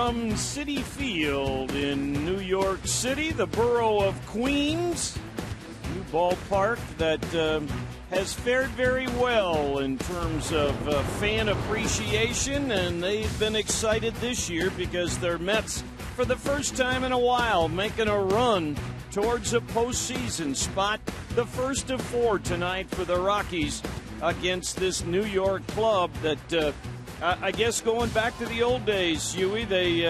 from Citi Field in New York City, the borough of Queens. New ballpark that has fared very well in terms of fan appreciation, and they've been excited this year because their Mets, for the first time in a while, making a run towards a postseason spot. The first of 4 tonight for the Rockies against this New York club that I guess going back to the old days, Huey, they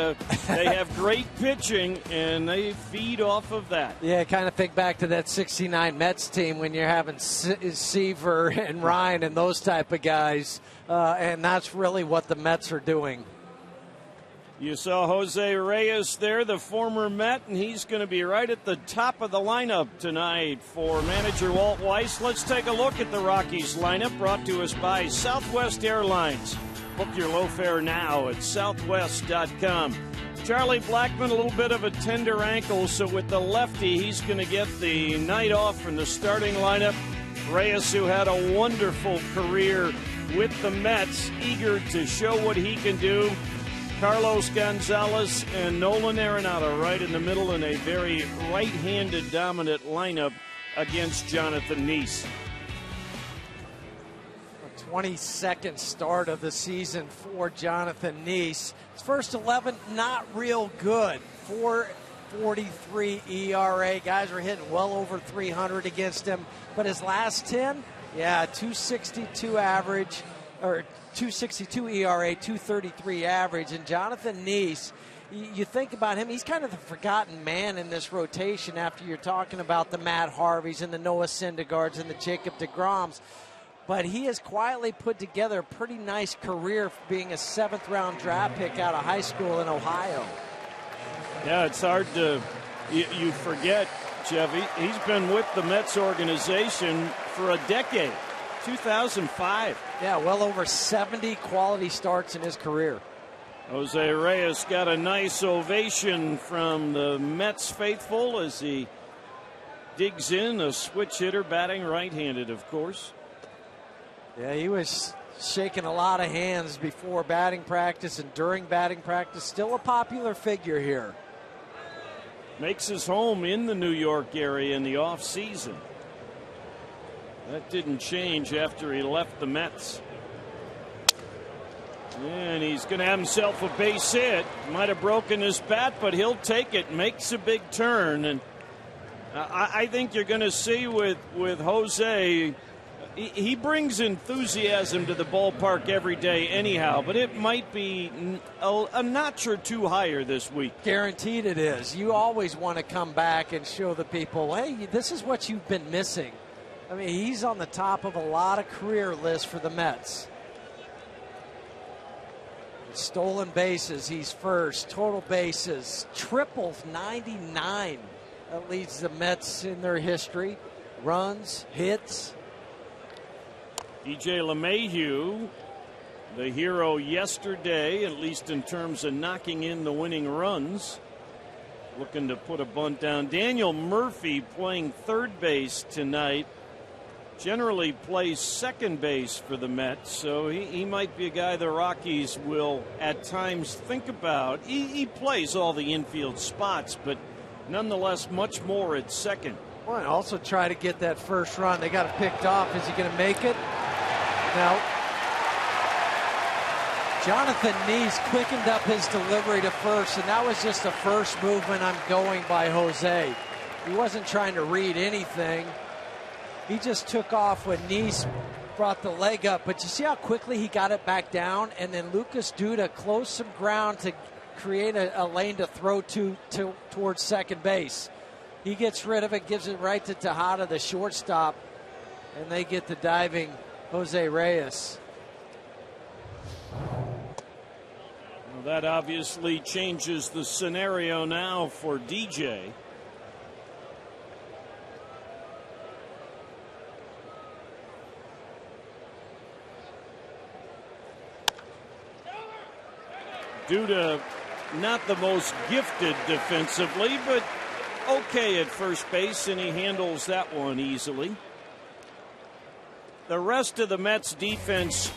have great pitching, and they feed off of that. Yeah, kind of think back to that 69 Mets team when you're having Seaver and Ryan and those type of guys, and that's really what the Mets are doing. You saw Jose Reyes there, the former Met, and he's going to be right at the top of the lineup tonight for manager Walt Weiss. Let's take a look at the Rockies lineup, brought to us by Southwest Airlines. Book your low fare now at southwest.com. Charlie Blackmon, a little bit of a tender ankle, so with the lefty, he's going to get the night off from the starting lineup. Reyes, who had a wonderful career with the Mets, eager to show what he can do. Carlos Gonzalez and Nolan Arenado right in the middle in a very right-handed dominant lineup against Jonathan Nice. 22nd start of the season for Jonathan Nice. His first 11, not real good. 4.43 ERA. Guys were hitting well over 300 against him. But his last 10, 262 average, or 262 ERA, 233 average. And Jonathan Nice, you think about him, he's kind of the forgotten man in this rotation after you're talking about the Matt Harveys and the Noah Syndergaards and the Jacob deGroms. But he has quietly put together a pretty nice career for being a 7th-round draft pick out of high school in Ohio. Yeah, it's hard to you forget, Chevy. He's been with the Mets organization for a decade, 2005. Yeah, well over 70 quality starts in his career. Jose Reyes got a nice ovation from the Mets faithful as he digs in, a switch hitter, batting right-handed, of course. Yeah, he was shaking a lot of hands before batting practice and during batting practice. Still a popular figure here. Makes his home in the New York area in the offseason. That didn't change after he left the Mets. And he's going to have himself a base hit. Might have broken his bat, but he'll take it. Makes a big turn. And I think you're going to see with Jose, he brings enthusiasm to the ballpark every day anyhow, but it might be a notch or two higher this week. Guaranteed it is. You always want to come back and show the people, hey, this is what you've been missing. I mean, he's on the top of a lot of career lists for the Mets. Stolen bases, he's first. Total bases, triples, 99. That leads the Mets in their history. Runs, hits. DJ LeMahieu, the hero yesterday, at least in terms of knocking in the winning runs. Looking to put a bunt down. Daniel Murphy playing third base tonight. Generally plays second base for the Mets, so he might be a guy the Rockies will at times think about. He plays all the infield spots, but nonetheless much more at second. Well, and also try to get that first run. They got it picked off. Is he going to make it? Now, Jonathan Nice quickened up his delivery to first, and that was just the first movement I'm going by Jose. He wasn't trying to read anything. He just took off when Nice brought the leg up. But you see how quickly he got it back down? And then Lucas Duda closed some ground to create a lane to throw towards second base. He gets rid of it, gives it right to Tejada, the shortstop, and they get the diving Jose Reyes. Well, that obviously changes the scenario now for DJ. Duda, not the most gifted defensively, but okay at first base, and he handles that one easily. The rest of the Mets defense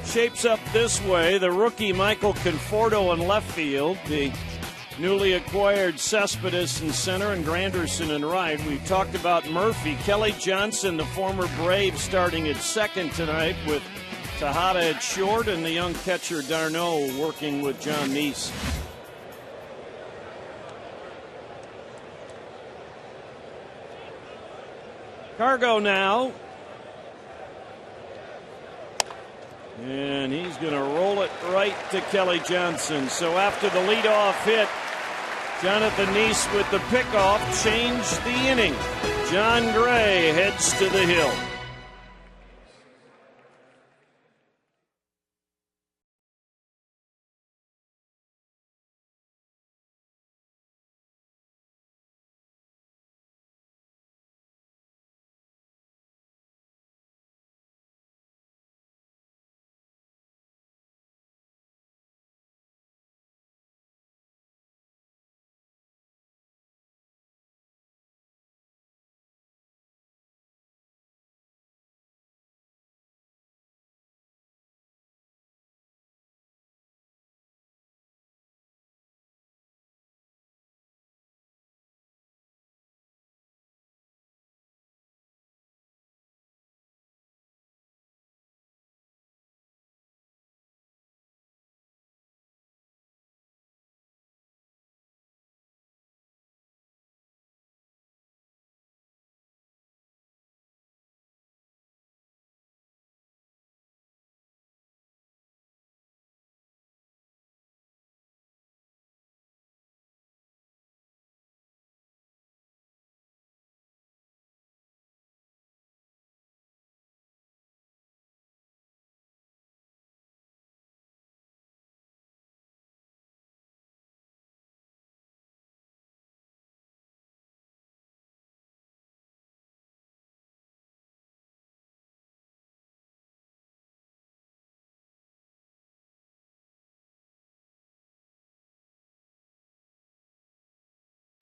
shapes up this way. The rookie Michael Conforto in left field. The newly acquired Cespedes in center and Granderson in right. We've talked about Murphy. Kelly Johnson, the former Brave, starting at second tonight with Tejada at short, and the young catcher d'Arnaud working with John Neese. Cargo now. And he's going to roll it right to Kelly Johnson. So after the leadoff hit, Jonathan Neese with the pickoff changed the inning. John Gray heads to the hill.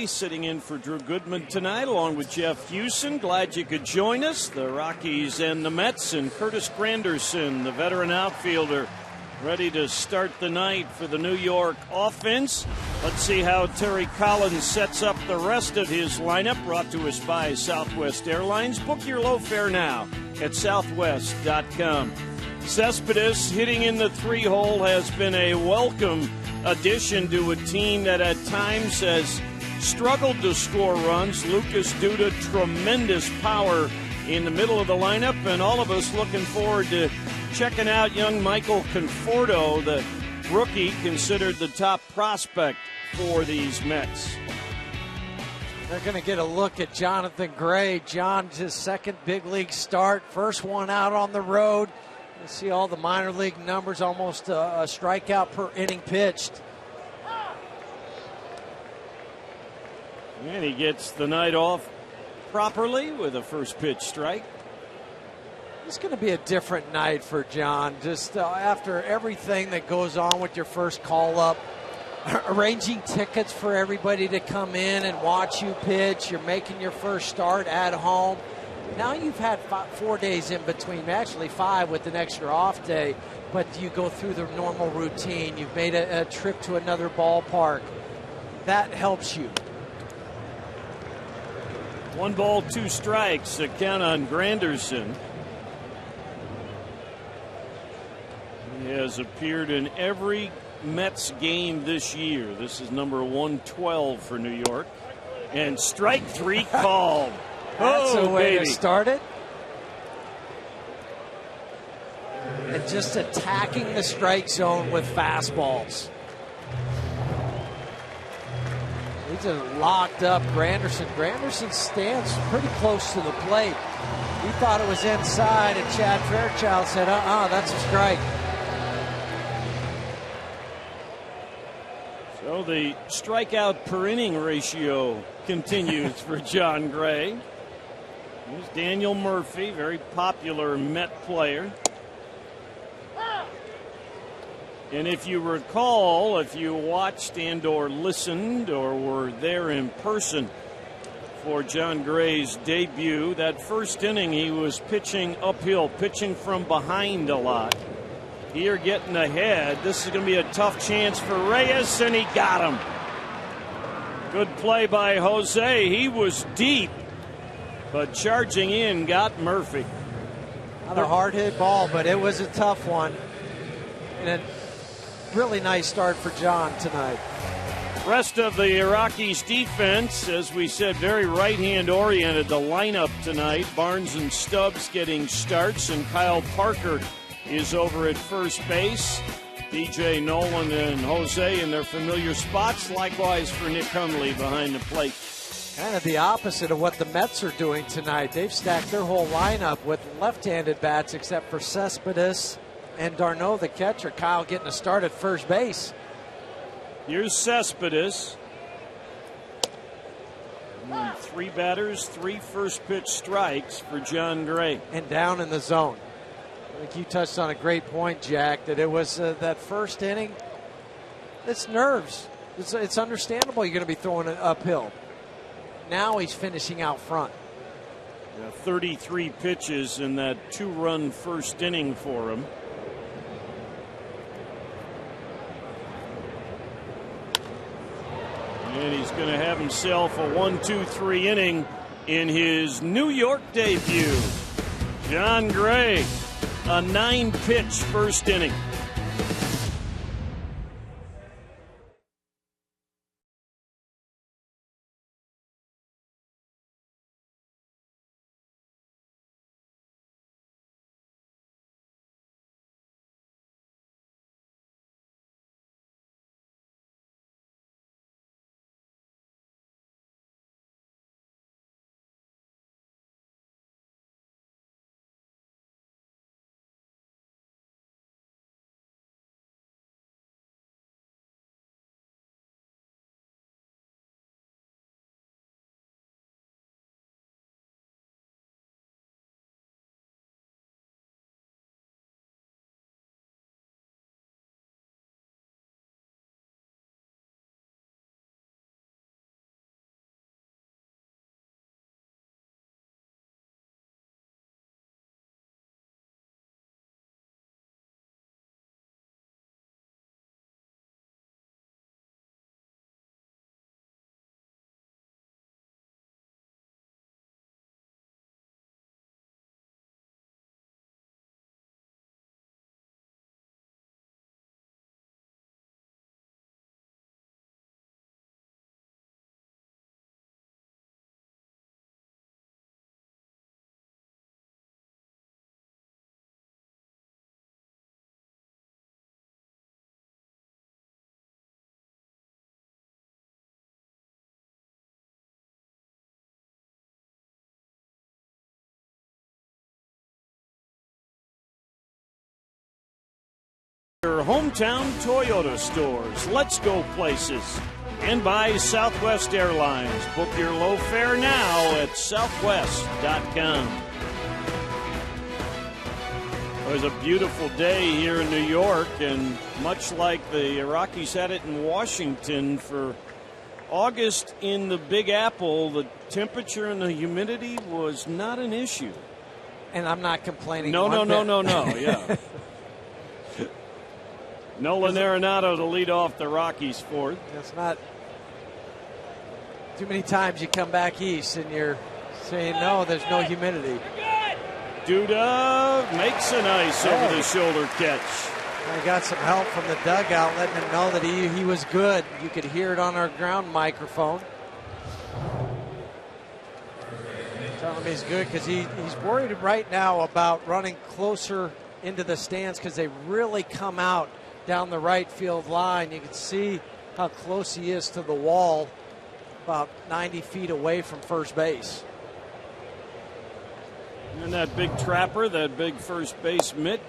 Sitting in for Drew Goodman tonight, along with Jeff Hewson. Glad you could join us. The Rockies and the Mets, and Curtis Granderson, the veteran outfielder, ready to start the night for the New York offense. Let's see how Terry Collins sets up the rest of his lineup, brought to us by Southwest Airlines. Book your low fare now at southwest.com. Cespedes hitting in the 3-hole has been a welcome addition to a team that at times has struggled to score runs. Lucas Duda, tremendous power in the middle of the lineup, and all of us looking forward to checking out young Michael Conforto, the rookie considered the top prospect for these Mets. They're going to get a look at Jonathan Gray. John's his second big league start, first one out on the road. You see all the minor league numbers, almost a strikeout per inning pitched. And he gets the night off properly with a first pitch strike. It's going to be a different night for John. Just after everything that goes on with your first call up, arranging tickets for everybody to come in and watch you pitch. You're making your first start at home. Now you've had 4 days in between, actually 5 with an extra off day, but you go through the normal routine. You've made a trip to another ballpark. That helps you. 1 ball, 2 strikes, a count on Granderson. He has appeared in every Mets game this year. This is number 112 for New York. And strike 3 called. That's a way baby. to start it. And just attacking the strike zone with fastballs. He's just locked up Granderson. Granderson stands pretty close to the plate. He thought it was inside, and Chad Fairchild said, that's a strike. So the strikeout per inning ratio continues for John Gray. Here's Daniel Murphy, very popular Met player. And if you recall, if you watched and or listened or were there in person for John Gray's debut, that first inning he was pitching uphill, pitching from behind a lot. here getting ahead. This is going to be a tough chance for Reyes, and he got him. Good play by Jose. He was deep, but charging in got Murphy. Not a hard hit ball, but it was a tough one. And a really nice start for John tonight. Rest of the Rockies defense, as we said, very right-hand oriented. The lineup tonight, Barnes and Stubbs getting starts, and Kyle Parker is over at first base. DJ Nolan and Jose in their familiar spots. Likewise for Nick Hundley behind the plate. Kind of the opposite of what the Mets are doing tonight. They've stacked their whole lineup with left-handed bats except for Cespedes and d'Arnaud, the catcher. Kyle getting a start at first base. Here's Cespedes. 3 batters, 3 first pitch strikes for John Gray. And down in the zone. I think you touched on a great point, Jack, that it was that first inning. It's nerves. It's understandable you're going to be throwing it uphill. Now he's finishing out front. 33 pitches in that 2-run first inning for him. And he's going to have himself a 1-2-3 inning in his New York debut. John Gray, a 9-pitch first inning. Your hometown Toyota stores. Let's go places. And by Southwest Airlines. Book your low fare now at southwest.com. It was a beautiful day here in New York, and much like the Rockies had it in Washington for August in the Big Apple, the temperature and the humidity was not an issue. And I'm not complaining. No. Yeah. Nolan Arenado to lead off the Rockies fourth. That's not too many times you come back east and you're saying, no, there's no humidity. Duda makes a nice over-the-shoulder catch. I got some help from the dugout letting him know that he was good. You could hear it on our ground microphone. Telling him he's good because he's worried right now about running closer into the stands because they really come out down the right field line. You can see how close he is to the wall, about 90 feet away from first base. And that big trapper, that big first base mitt,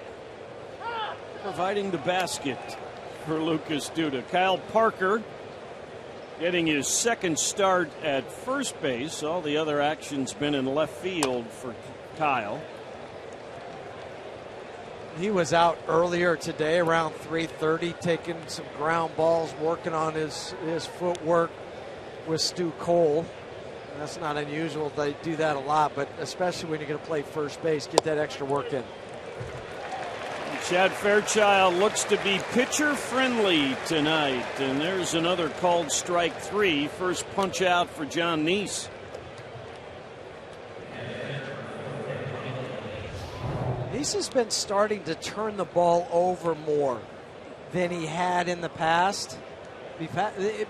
providing the basket for Lucas Duda. Kyle Parker getting his second start at first base. All the other action's been in left field for Kyle. He was out earlier today around 3:30 taking some ground balls, working on his footwork with Stu Cole. And that's not unusual. They do that a lot, but especially when you're going to play first base, get that extra work in. Chad Fairchild looks to be pitcher-friendly tonight. And there's another called strike 3. First punch out for John Neese. Neese has been starting to turn the ball over more than he had in the past.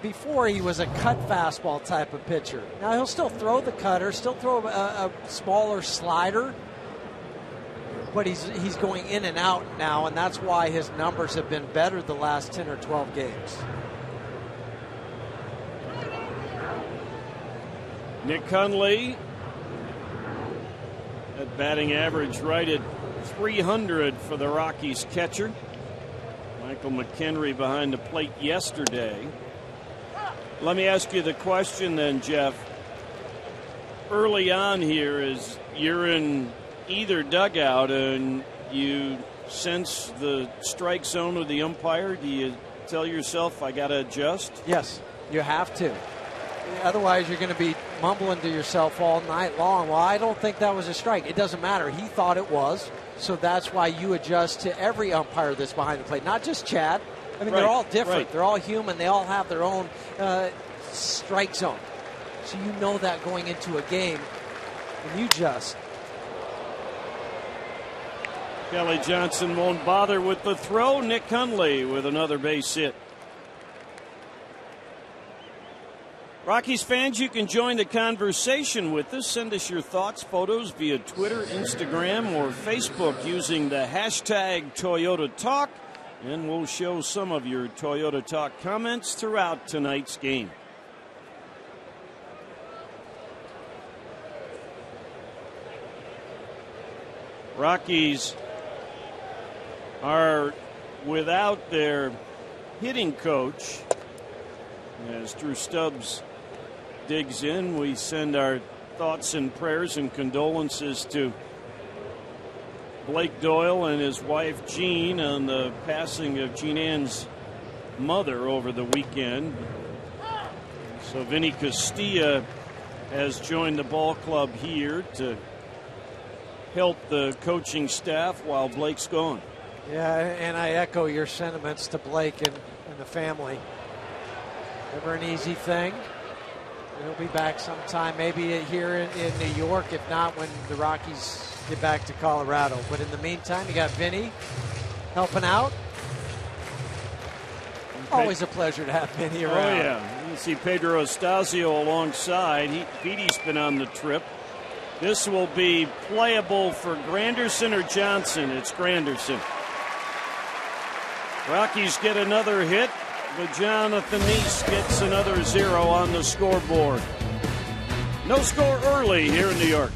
Before, he was a cut fastball type of pitcher. Now, he'll still throw the cutter, still throw a smaller slider, but he's going in and out now, and that's why his numbers have been better the last 10 or 12 games. Nick Hundley at batting average right at 300 for the Rockies catcher. Michael McHenry behind the plate yesterday. Let me ask you the question then, Jeff. Early on here, as you're in either dugout and you sense the strike zone of the umpire, do you tell yourself, I got to adjust? Yes, you have to. Otherwise, you're going to be mumbling to yourself all night long. Well, I don't think that was a strike. It doesn't matter. He thought it was. So that's why you adjust to every umpire that's behind the plate, not just Chad. I mean, they're all different. Right. They're all human. They all have their own strike zone. So you know that going into a game, and you just. Kelly Johnson won't bother with the throw. Nick Hundley with another base hit. Rockies fans, you can join the conversation with us. Send us your thoughts, photos via Twitter, Instagram, or Facebook using the hashtag Toyota Talk, and we'll show some of your Toyota Talk comments throughout tonight's game. Rockies are without their hitting coach. As Drew Stubbs digs in, we send our thoughts and prayers and condolences to Blake Doyle and his wife Jean on the passing of Jean Ann's mother over the weekend. So Vinny Castilla has joined the ball club here to help the coaching staff while Blake's gone. Yeah, and I echo your sentiments to Blake and the family. Never an easy thing. He'll be back sometime, maybe here in New York, if not when the Rockies get back to Colorado. But in the meantime, you got Vinny helping out. Always a pleasure to have Vinny around. Oh, yeah. You see Pedro Estasio alongside. Petey's been on the trip. This will be playable for Granderson or Johnson. It's Granderson. Rockies get another hit, but Jonathan Neese gets another 0 on the scoreboard. No score early here in New York.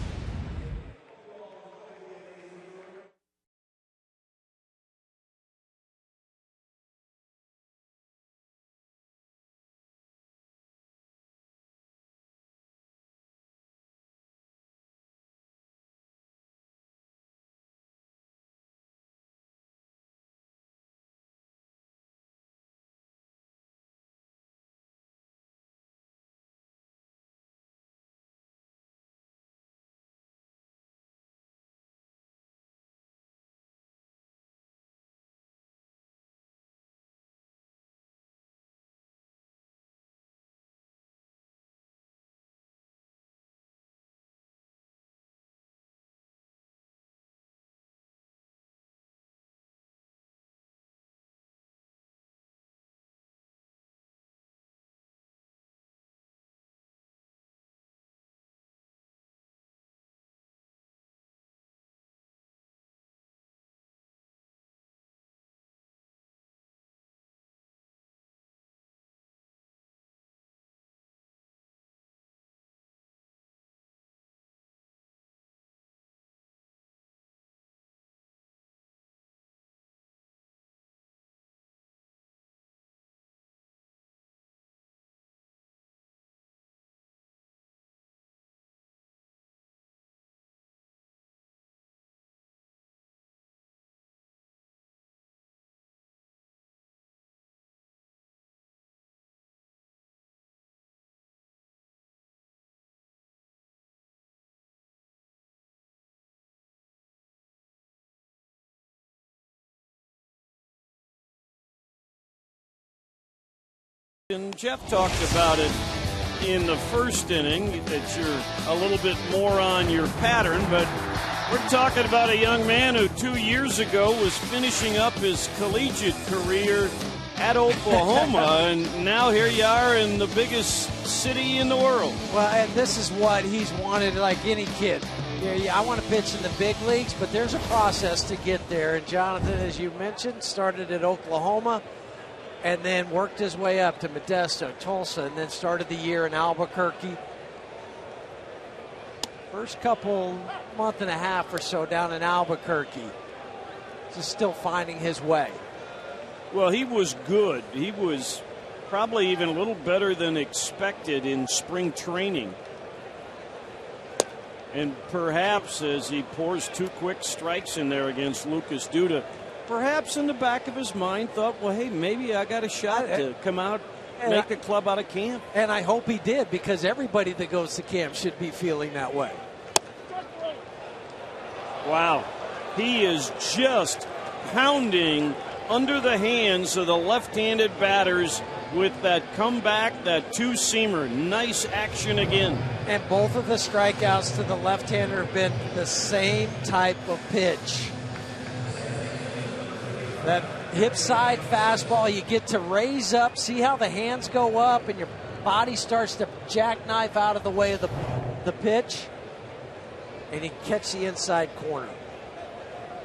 And Jeff talked about it in the first inning, that you're a little bit more on your pattern, but we're talking about a young man who 2 years ago was finishing up his collegiate career at Oklahoma, and now here you are in the biggest city in the world. Well, and this is what he's wanted, like any kid. Yeah, I want to pitch in the big leagues, but there's a process to get there. And Jonathan, as you mentioned, started at Oklahoma and then worked his way up to Modesto, Tulsa, and then started the year in Albuquerque. First month and a half or so down in Albuquerque, just still finding his way. Well, he was good. He was probably even a little better than expected in spring training. And perhaps as he pours 2 quick strikes in there against Lucas Duda, perhaps in the back of his mind thought, well, hey, maybe I got a shot to come out, make the club out of camp. And I hope he did, because everybody that goes to camp should be feeling that way. Wow. He is just pounding under the hands of the left-handed batters with that comeback, that two-seamer. Nice action again. And both of the strikeouts to the left-hander have been the same type of pitch. That hip side fastball, you get to raise up, see how the hands go up, and your body starts to jackknife out of the way of the pitch, and you catch the inside corner.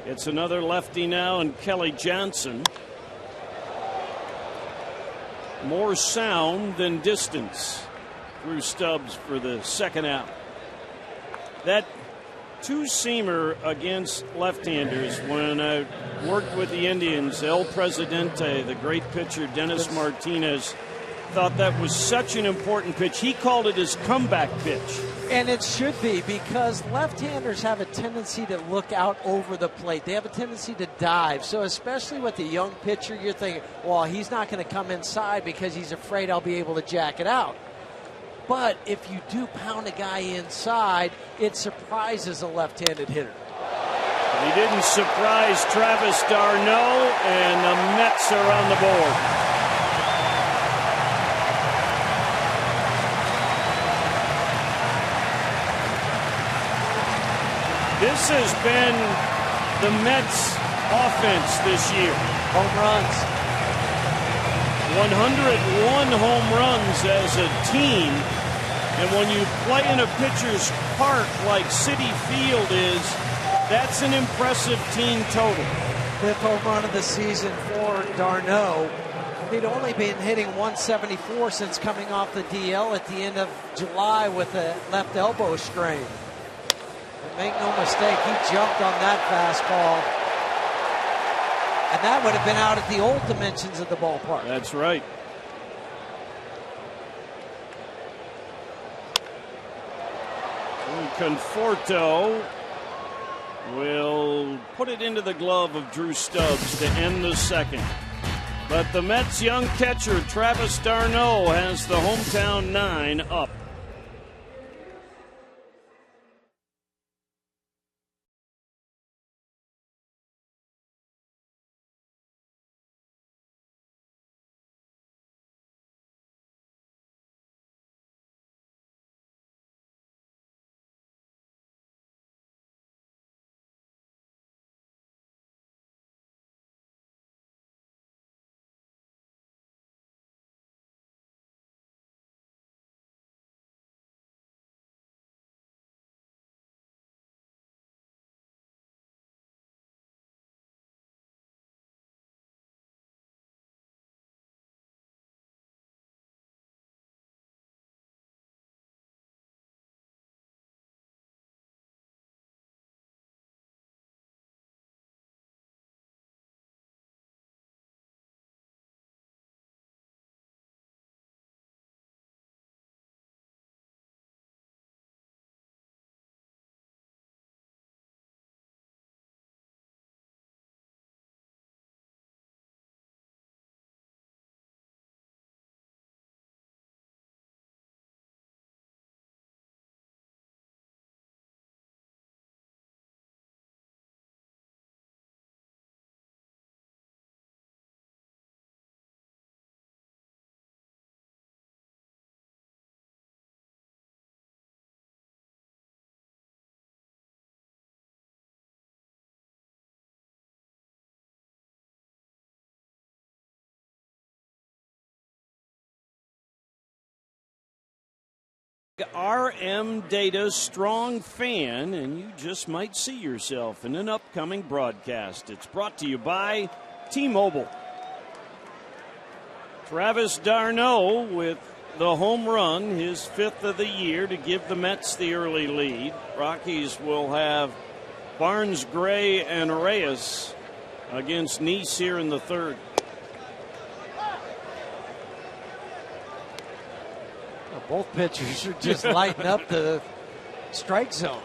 It's another lefty now, and Kelly Johnson. More sound than distance through Stubbs for the second out. That two-seamer against left-handers, when I worked with the Indians, El Presidente, the great pitcher Dennis Martinez, thought that was such an important pitch. He called it his comeback pitch. And it should be, because left-handers have a tendency to look out over the plate. They have a tendency to dive. So especially with the young pitcher, you're thinking, well, he's not going to come inside because he's afraid I'll be able to jack it out. But if you do pound a guy inside, it surprises a left-handed hitter. He didn't surprise Travis d'Arnaud, and the Mets are on the board. This has been the Mets' offense this year. Home runs. 101 home runs as a team. And when you play in a pitcher's park like Citi Field is, that's an impressive team total. 5th home run of the season for d'Arnaud. He'd only been hitting 174 since coming off the DL at the end of July with a left elbow strain. Make no mistake, he jumped on that fastball. And that would have been out at the old dimensions of the ballpark. That's right. And Conforto will put it into the glove of Drew Stubbs to end the second. But the Mets' young catcher, Travis d'Arnaud, has the hometown 9 up. RM Data strong fan, and you just might see yourself in an upcoming broadcast. It's brought to you by T-Mobile. Travis d'Arnaud with the home run, his 5th of the year, to give the Mets the early lead. Rockies will have Barnes, Gray, and Reyes against Nice here in the 3rd. Both pitchers are just lighting up the strike zone.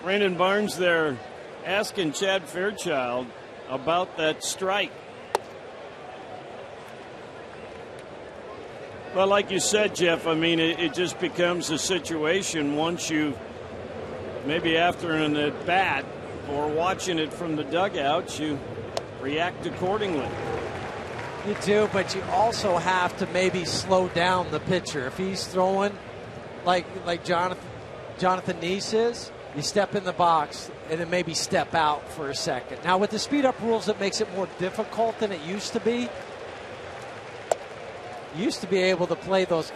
Brandon Barnes there asking Chad Fairchild about that strike. Well, like you said, Jeff, I mean, it just becomes a situation once you, maybe after an at bat or watching it from the dugout, you react accordingly. You do, but you also have to maybe slow down the pitcher. If he's throwing like Jonathan Nice is, you step in the box and then maybe step out for a second. Now, with the speed-up rules, it makes it more difficult than it used to be. You used to be able to play those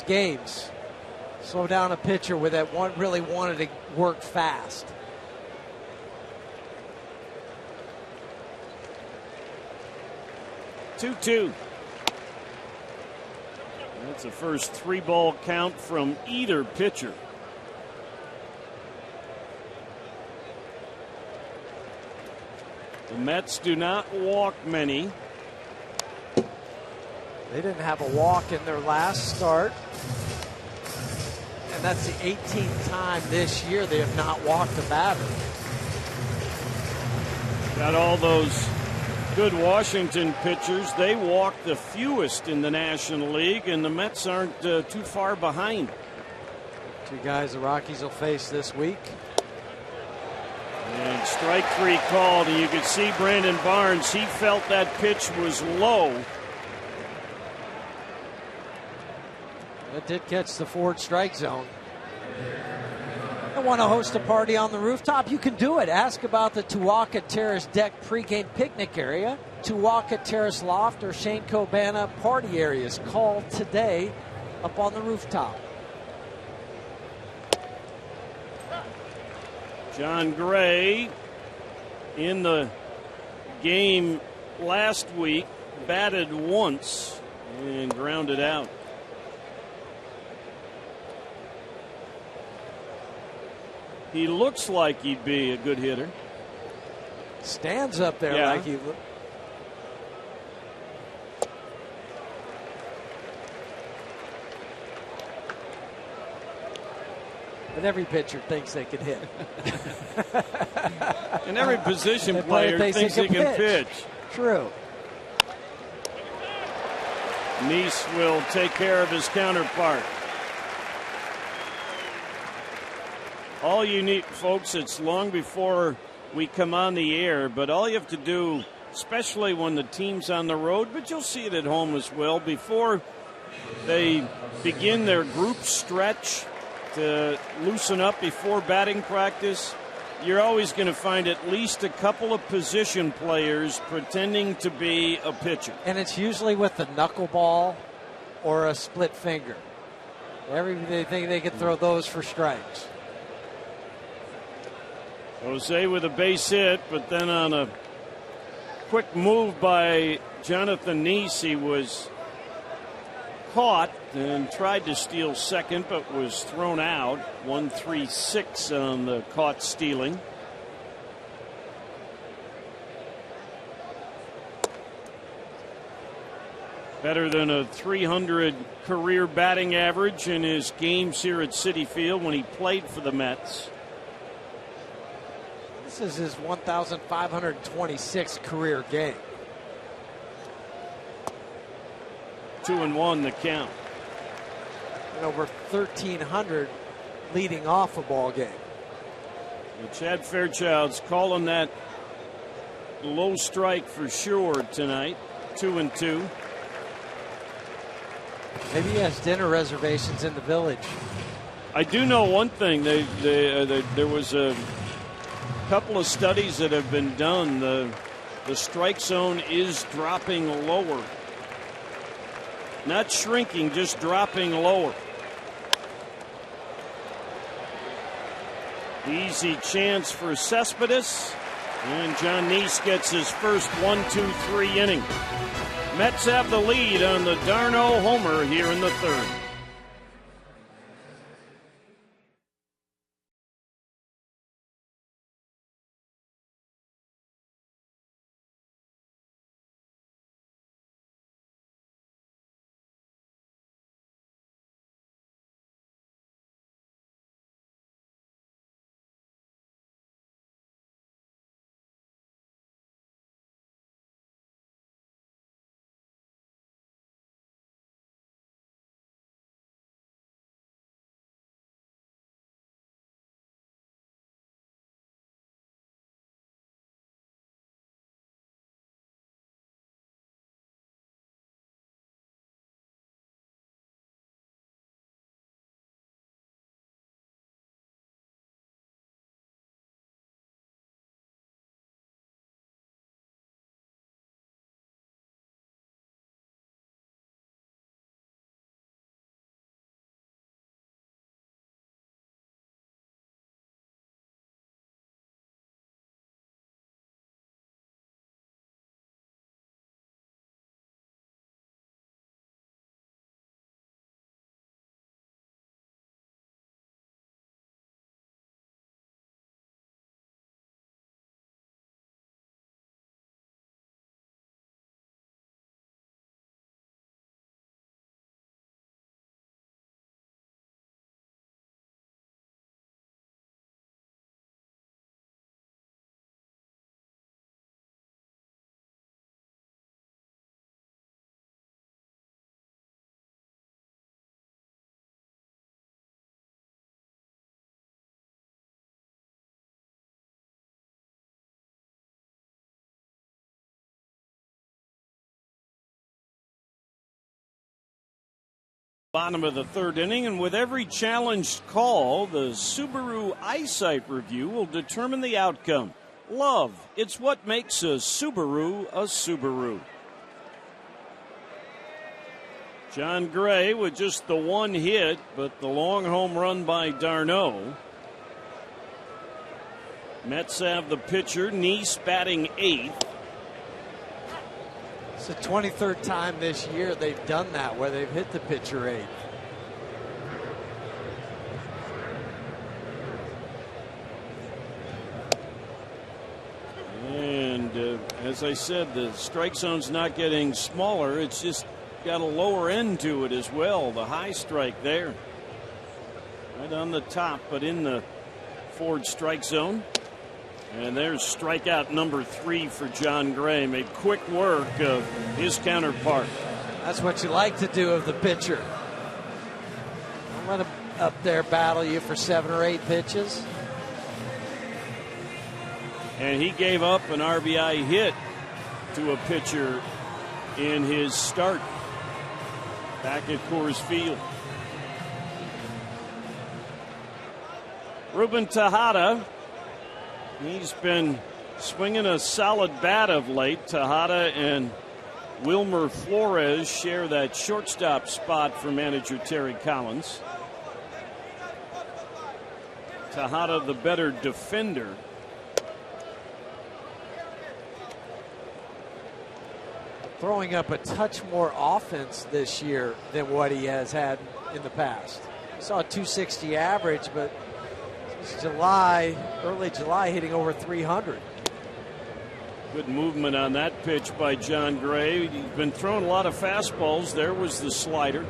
games. Slow down a pitcher with that one really wanted to work fast. Two. That's the first 3-ball count from either pitcher. The Mets do not walk many. They didn't have a walk in their last start. And that's the 18th time this year they have not walked a batter. Got all those good Washington pitchers. They walk the fewest in the National League, and the Mets aren't too far behind. 2 guys the Rockies will face this week. And strike 3 called, and you could see Brandon Barnes. He felt that pitch was low. That did catch the forward strike zone. I want to host a party on the rooftop? You can do it. Ask about the Tuaca Terrace Deck pregame picnic area, Tuaca Terrace Loft, or Shane Cobana party areas. Call today up on the rooftop. John Gray in the game last week batted once and grounded out. He looks like he'd be a good hitter. Stands up there like he. But every pitcher thinks they can hit. And every position player thinks he can pitch. True. Nice will take care of his counterpart. All you need, folks, it's long before we come on the air, but all you have to do, especially when the team's on the road, but you'll see it at home as well, before they begin their group stretch to loosen up before batting practice, you're always going to find at least a couple of position players pretending to be a pitcher. And it's usually with a knuckleball or a split finger. They think they can throw those for strikes. Jose with a base hit, but then on a quick move by Jonathan Nice, he was caught and tried to steal second, but was thrown out. 1-3-6 on the caught stealing. Better than a 300 career batting average in his games here at Citi Field when he played for the Mets. This is his 1,526th career game. 2-1 the count. And over 1,300 leading off a ball game. And Chad Fairchild's calling that low strike for sure tonight. 2-2. Maybe he has dinner reservations in the village. I do know one thing. There was a couple of studies that have been done. The strike zone is dropping lower. Not shrinking, just dropping lower. Easy chance for Cespedes. And John Neese gets his first 1-2-3 inning. Mets have the lead on the d'Arnaud homer here in the third. Bottom of the third inning, and with every challenged call, the Subaru Eyesight Review will determine the outcome. Love, it's what makes a Subaru a Subaru. John Gray with just the one hit, but the long home run by d'Arnaud. Mets have the pitcher, Neese batting eighth. It's the 23rd time this year they've done that, where they've hit the pitcher eighth. And as I said, the strike zone's not getting smaller. It's just got a lower end to it as well. The high strike there. Right on the top, but in the Ford strike zone. And there's strikeout number 3 for John Gray. Made quick work of his counterpart. That's what you like to do of the pitcher. Don't let him up there battle you for 7 or 8 pitches. And he gave up an RBI hit to a pitcher in his start back at Coors Field. Ruben Tejada. He's been swinging a solid bat of late. Tejada and Wilmer Flores share that shortstop spot for manager Terry Collins. Tejada the better defender. Throwing up a touch more offense this year than what he has had in the past. We saw a 260 average, but early July, hitting over 300. Good movement on that pitch by John Gray. He's been throwing a lot of fastballs. There was the slider.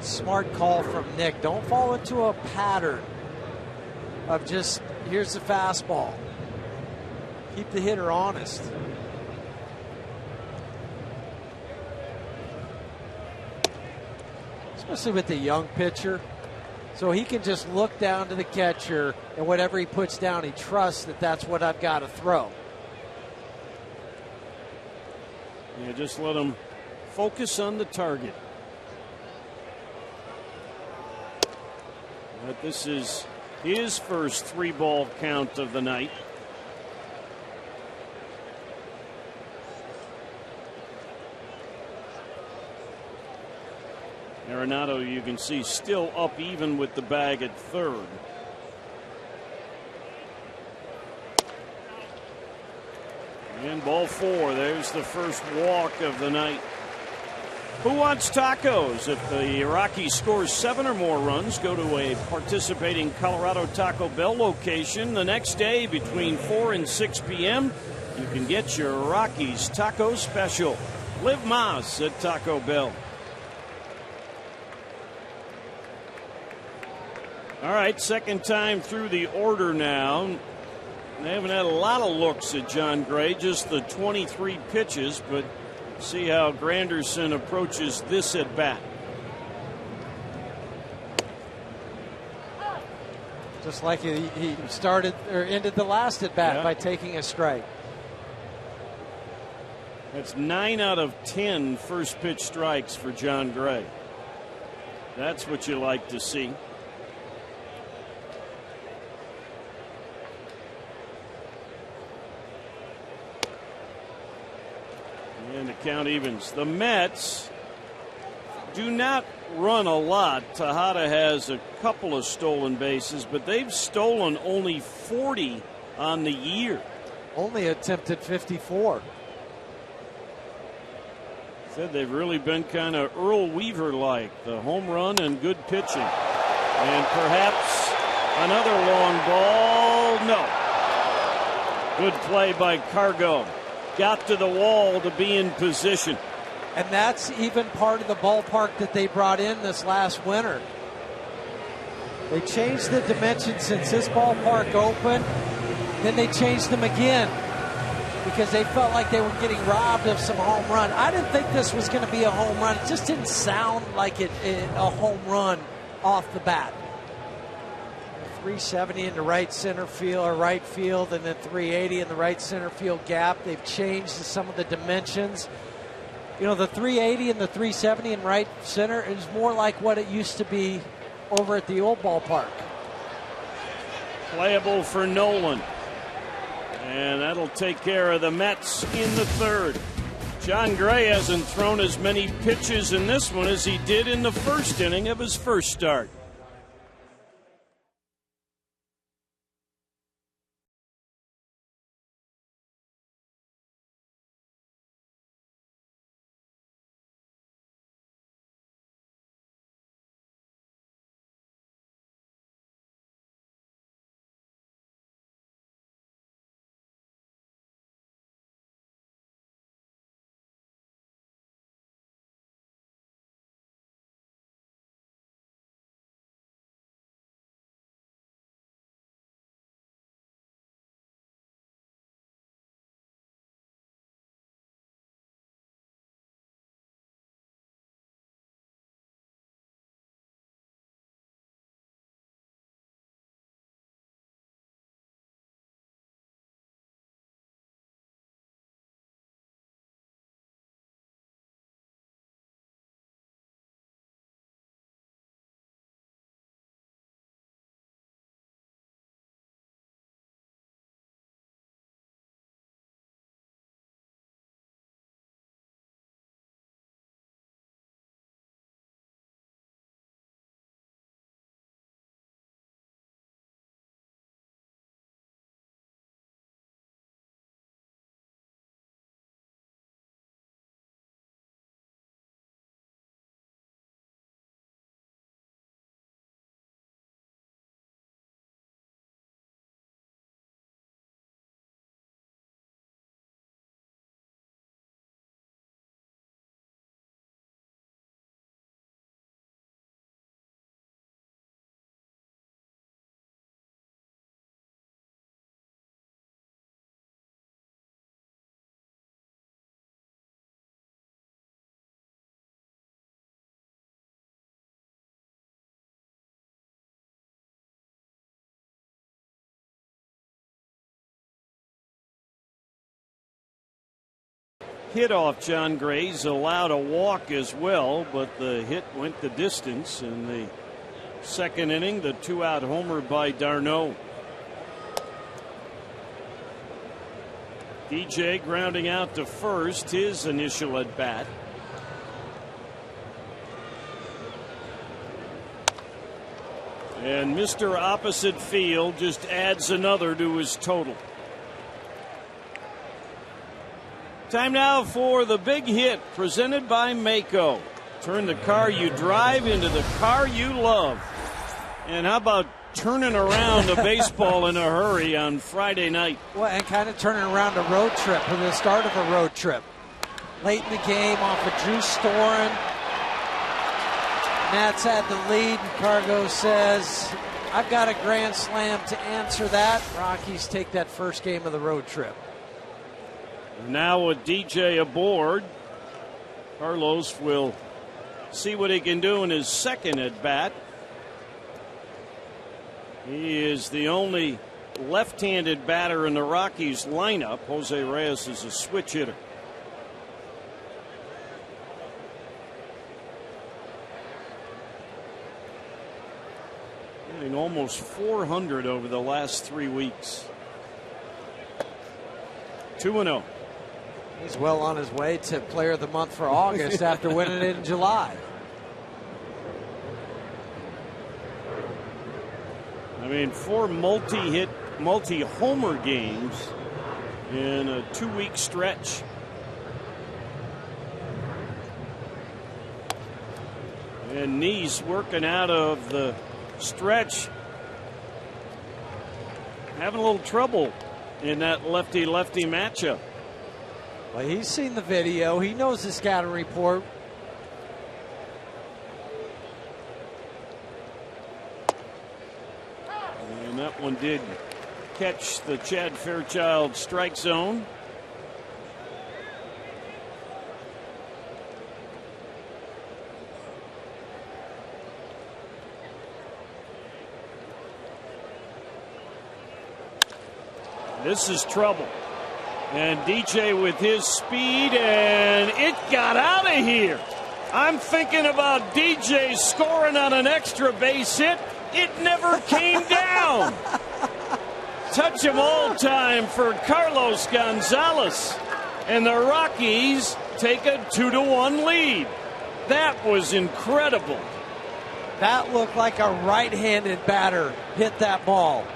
Smart call from Nick. Don't fall into a pattern of just, here's the fastball. Keep the hitter honest. Especially with the young pitcher. So he can just look down to the catcher, and whatever he puts down, he trusts that that's what I've got to throw. Yeah, just let him focus on the target. But this is his first 3-ball count of the night. Arenado, you can see, still up even with the bag at third. And ball 4. There's the first walk of the night. Who wants tacos? If the Rockies scores 7 or more runs, go to a participating Colorado Taco Bell location the next day between 4 and 6 p.m. You can get your Rockies taco special. Live Mas at Taco Bell. All right, second time through the order now. They haven't had a lot of looks at John Gray, just the 23 pitches, but see how Granderson approaches this at bat. Just like he started or ended the last at bat by taking a strike. That's 9 out of 10 first pitch strikes for John Gray. That's what you like to see. And the count evens. The Mets do not run a lot. Tejada has a couple of stolen bases, but they've stolen only 40 on the year. Only attempted 54. Said they've really been kind of Earl Weaver-like. The home run and good pitching. And perhaps another long ball. No. Good play by Cargo. Got to the wall to be in position. And that's even part of the ballpark that they brought in this last winter. They changed the dimensions since this ballpark opened. Then they changed them again because they felt like they were getting robbed of some home run. I didn't think this was going to be a home run. It just didn't sound like a home run off the bat. 370 in the right center field or right field, and then 380 in the right center field gap. They've changed some of the dimensions. You know, the 380 and the 370 in right center is more like what it used to be over at the old ballpark. Playable for Nolan. And that'll take care of the Mets in the third. John Gray hasn't thrown as many pitches in this one as he did in the first inning of his first start. Hit off John Gray's allowed a walk as well, but the hit went the distance in the second inning. The 2-out homer by d'Arnaud. DJ grounding out to first, his initial at bat. And Mr. Opposite Field just adds another to his total. Time now for the big hit presented by Mako. Turn the car you drive into the car you love. And how about turning around a baseball in a hurry on Friday night? Well, and kind of turning around a road trip for the start of a road trip. Late in the game off of Drew Storen. Nats had the lead, and Cargo says, I've got a grand slam to answer that. Rockies take that first game of the road trip. Now with DJ aboard, Carlos will see what he can do in his second at bat. He is the only left-handed batter in the Rockies lineup. Jose Reyes is a switch hitter. Hitting almost 400 over the last 3 weeks. 2-0. He's well on his way to Player of the Month for August after winning it in July. I mean, 4 multi-hit, multi-homer games in a 2-week stretch. And Neese working out of the stretch, having a little trouble in that lefty-lefty matchup. Well, he's seen the video. He knows the scouting report. And that one did catch the Chad Fairchild strike zone. This is trouble. And DJ with his speed, and it got out of here. I'm thinking about DJ scoring on an extra base hit. It never came down. Touch of all time for Carlos Gonzalez. And the Rockies take a 2-1 lead. That was incredible. That looked like a right-handed batter hit that ball.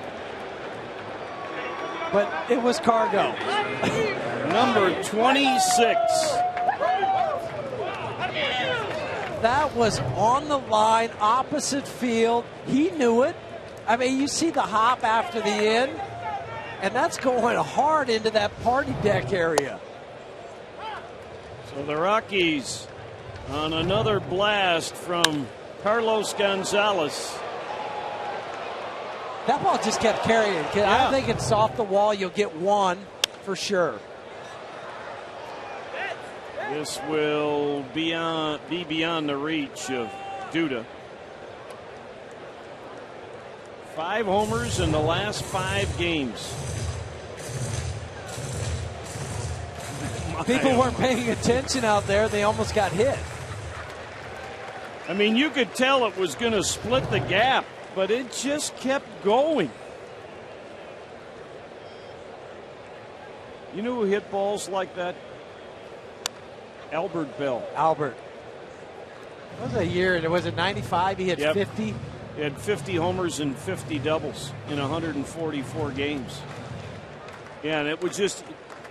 But it was Cargo. Number 26. That was on the line, opposite field. He knew it. I mean, you see the hop after the in, and that's going hard into that party deck area. So the Rockies on another blast from Carlos Gonzalez. That ball just kept carrying. Yeah. I think it's off the wall. You'll get one for sure. This will be beyond the reach of Duda. 5 homers in the last 5 games. People weren't paying attention out there. They almost got hit. I mean, you could tell it was going to split the gap, but it just kept going. You know who hit balls like that? Albert Bell. Albert. What was a year? Was it 95? He had 50? He had 50 homers and 50 doubles in 144 games. Yeah, and it was just,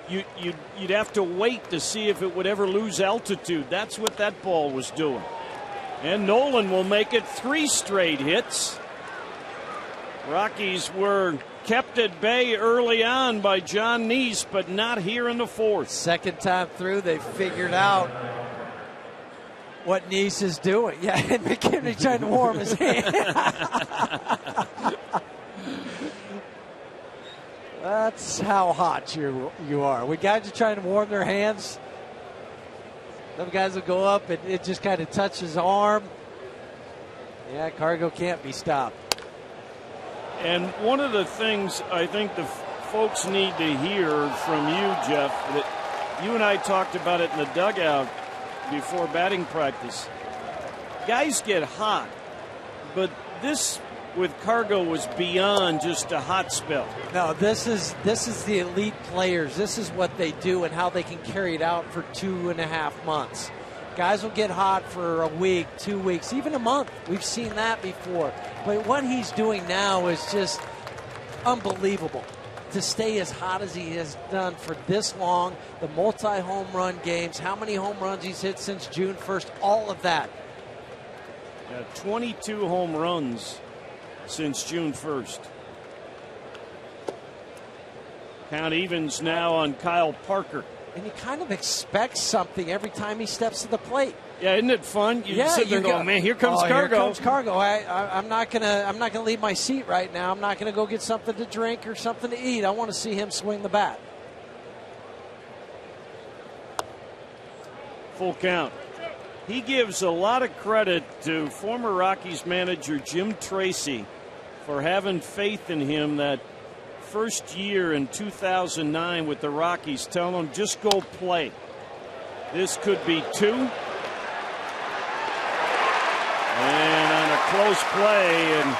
you'd have to wait to see if it would ever lose altitude. That's what that ball was doing. And Nolan will make it 3 straight hits. Rockies were kept at bay early on by John Neese, but not here in the 4th. Second time through, they figured out what Neese is doing. Yeah, and McKinney trying to warm his hand. That's how hot you are. When guys are trying to warm their hands, some guys will go up and it just kind of touches his arm. Yeah, Cargo can't be stopped. And one of the things I think the folks need to hear from you, Jeff, that you and I talked about it in the dugout before batting practice. Guys get hot, but this with Cargo was beyond just a hot spell. No, this is the elite players. This is what they do and how they can carry it out for 2.5 months. Guys will get hot for a week, 2 weeks, even a month. We've seen that before. But what he's doing now is just unbelievable. to stay as hot as he has done for this long, the multi-home run games, how many home runs he's hit since June 1st, all of that. 22 home runs since June 1st. Count evens now on Kyle Parker. And you kind of expect something every time he steps to the plate. Yeah, isn't it fun? You sit there and go, man, here comes Cargo. Here comes Cargo. I'm not gonna leave my seat right now. I'm not gonna go get something to drink or something to eat. I want to see him swing the bat. Full count. He gives a lot of credit to former Rockies manager Jim Tracy for having faith in him that first year in 2009 with the Rockies, telling him just go play. This could be 2. And on a close play, and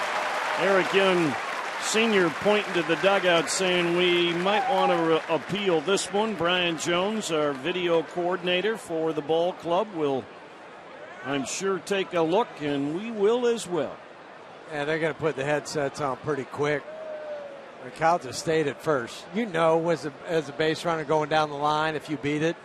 Eric Young Sr. pointing to the dugout saying we might want to appeal this one. Brian Jones, our video coordinator for the ball club, will, I'm sure, take a look, and we will as well. Yeah, they're going to put the headsets on pretty quick. Cal just stayed at first. You know, as a base runner going down the line, if you beat it.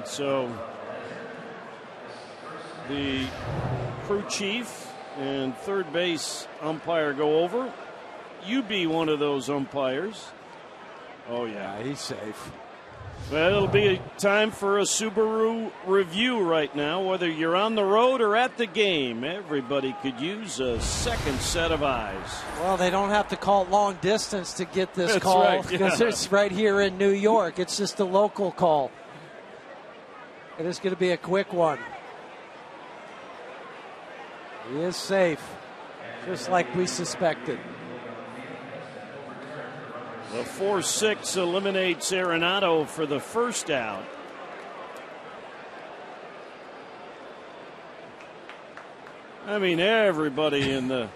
So the crew chief and third base umpire go over. You be one of those umpires. Oh, yeah, he's safe. Well, it'll be a time for a Subaru review right now. Whether you're on the road or at the game, everybody could use a second set of eyes. Well, they don't have to call long distance to get this That's call right, because yeah. it's right here in New York. It's just a local call. It is going to be a quick one. He is safe, just like we suspected. The 4-6 eliminates Arenado for the first out. I mean, everybody in the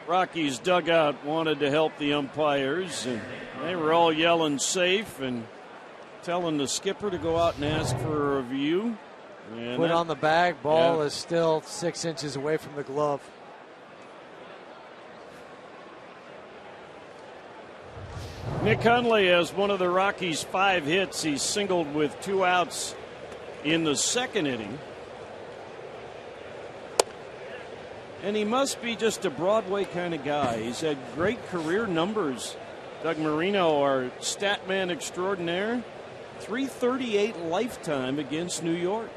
Rockies dugout wanted to help the umpires, and they were all yelling safe and telling the skipper to go out and ask for a review. And put on the bag. Ball yeah. is still 6 inches away from the glove. Nick Hundley has one of the Rockies' 5 hits. He's singled with 2 outs in the second inning. And he must be just a Broadway kind of guy. He's had great career numbers. Doug Marino, our stat man extraordinaire, 338 lifetime against New York.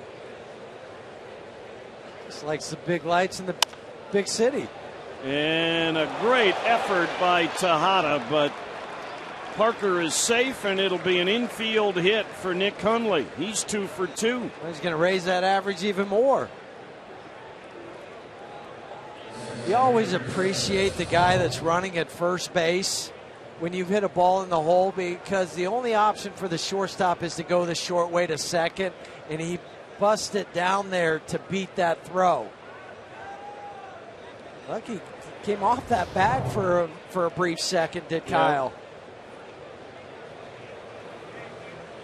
Just likes the big lights in the big city. And a great effort by Tejada, but Parker is safe, and it'll be an infield hit for Nick Hundley. He's 2 for 2. Well, he's going to raise that average even more. You always appreciate the guy that's running at first base when you've hit a ball in the hole, because the only option for the shortstop is to go the short way to second, and he busts it down there to beat that throw. Look, he came off that bag for a brief second, did Kyle. Yep.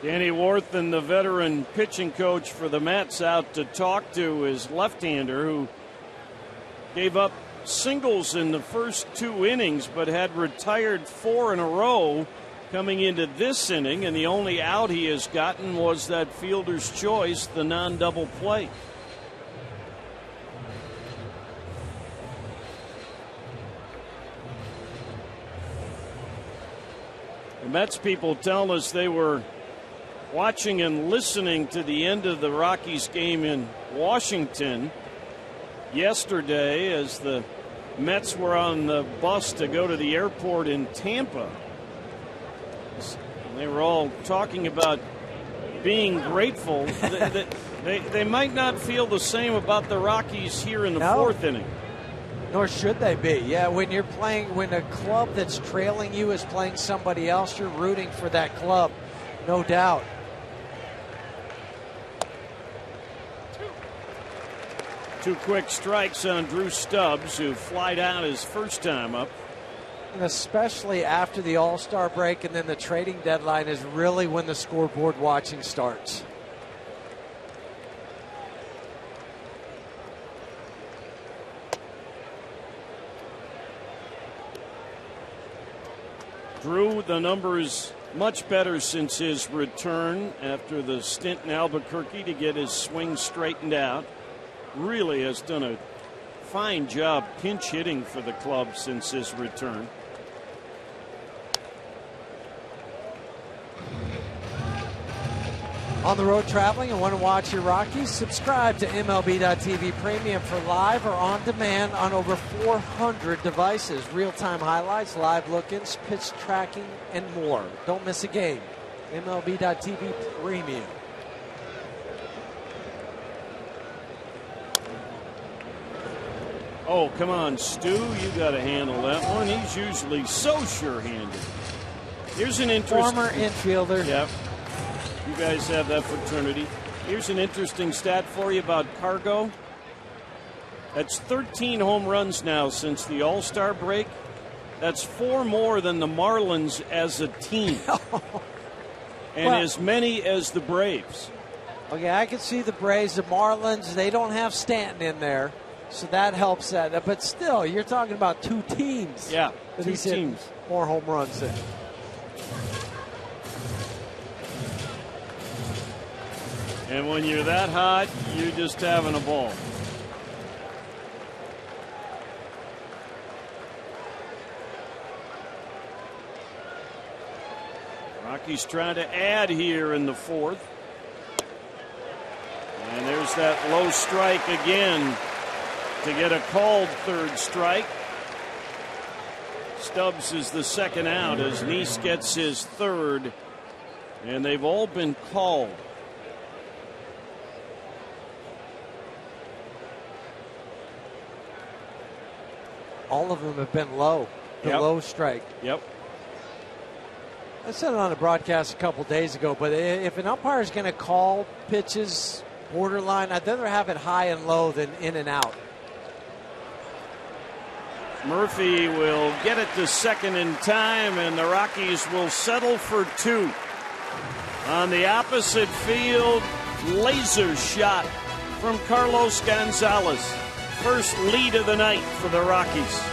Danny Warthen, the veteran pitching coach for the Mets, out to talk to his left-hander who gave up singles in the first 2 innings but had retired 4 in a row coming into this inning, and the only out he has gotten was that fielder's choice, the non-double play. The Mets people tell us they were watching and listening to the end of the Rockies game in Washington yesterday as the Mets were on the bus to go to the airport in Tampa. They were all talking about being grateful. They might not feel the same about the Rockies here in the 4th inning. Nor should they be. Yeah, when you're playing, when a club that's trailing you is playing somebody else, you're rooting for that club, no doubt. Two quick strikes on Drew Stubbs, who flied out his first time up. And especially after the All-Star break and then the trading deadline is really when the scoreboard watching starts. Drew, the numbers much better since his return after the stint in Albuquerque to get his swing straightened out. Really has done a fine job pinch hitting for the club since his return. On the road traveling and want to watch your Rockies? Subscribe to MLB.tv Premium for live or on demand on over 400 devices. Real-time highlights, live look-ins, pitch tracking, and more. Don't miss a game. MLB.tv Premium. Oh, come on, Stu. You got to handle that one. He's usually so sure-handed. Here's an interesting... Former infielder. Yep. You guys have that fraternity. Here's an interesting stat for you about Cargo. That's 13 home runs now since the All-Star break. That's 4 more than the Marlins as a team. And as many as the Braves. Okay, I can see the Braves, the Marlins, they don't have Stanton in there. So that helps that. But still, you're talking about 2 teams. Yeah, that 2 he's hit teams. more home runs in. And when you're that hot, you're just having a ball. Rockies trying to add here in the 4th. And there's that low strike again to get a called 3rd strike. Stubbs is the 2nd out as Nice gets his 3rd. And they've all been called. All of them have been low. The low strike. Yep. I said it on a broadcast a couple days ago, but if an umpire is going to call pitches borderline, I'd rather have it high and low than in and out. Murphy will get it to 2nd in time, and the Rockies will settle for 2. On the opposite field, laser shot from Carlos Gonzalez. First lead of the night for the Rockies.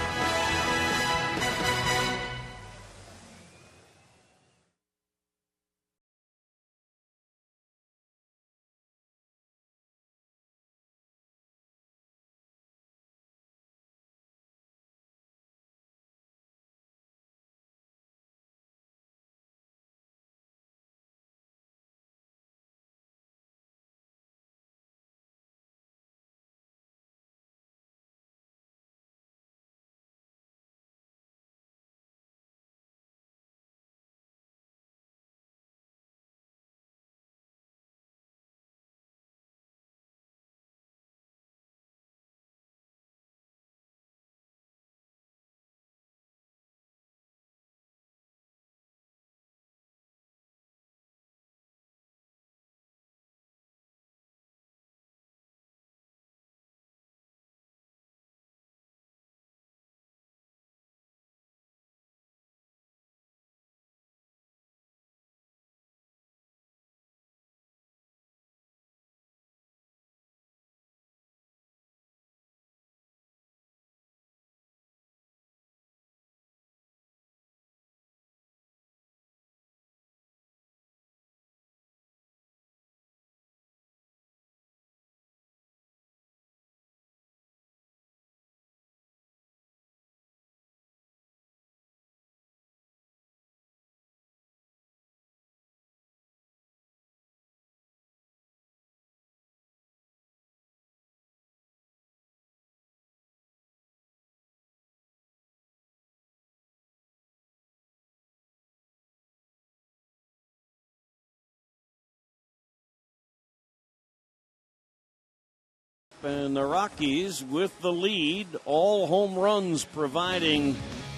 And the Rockies with the lead, all home runs providing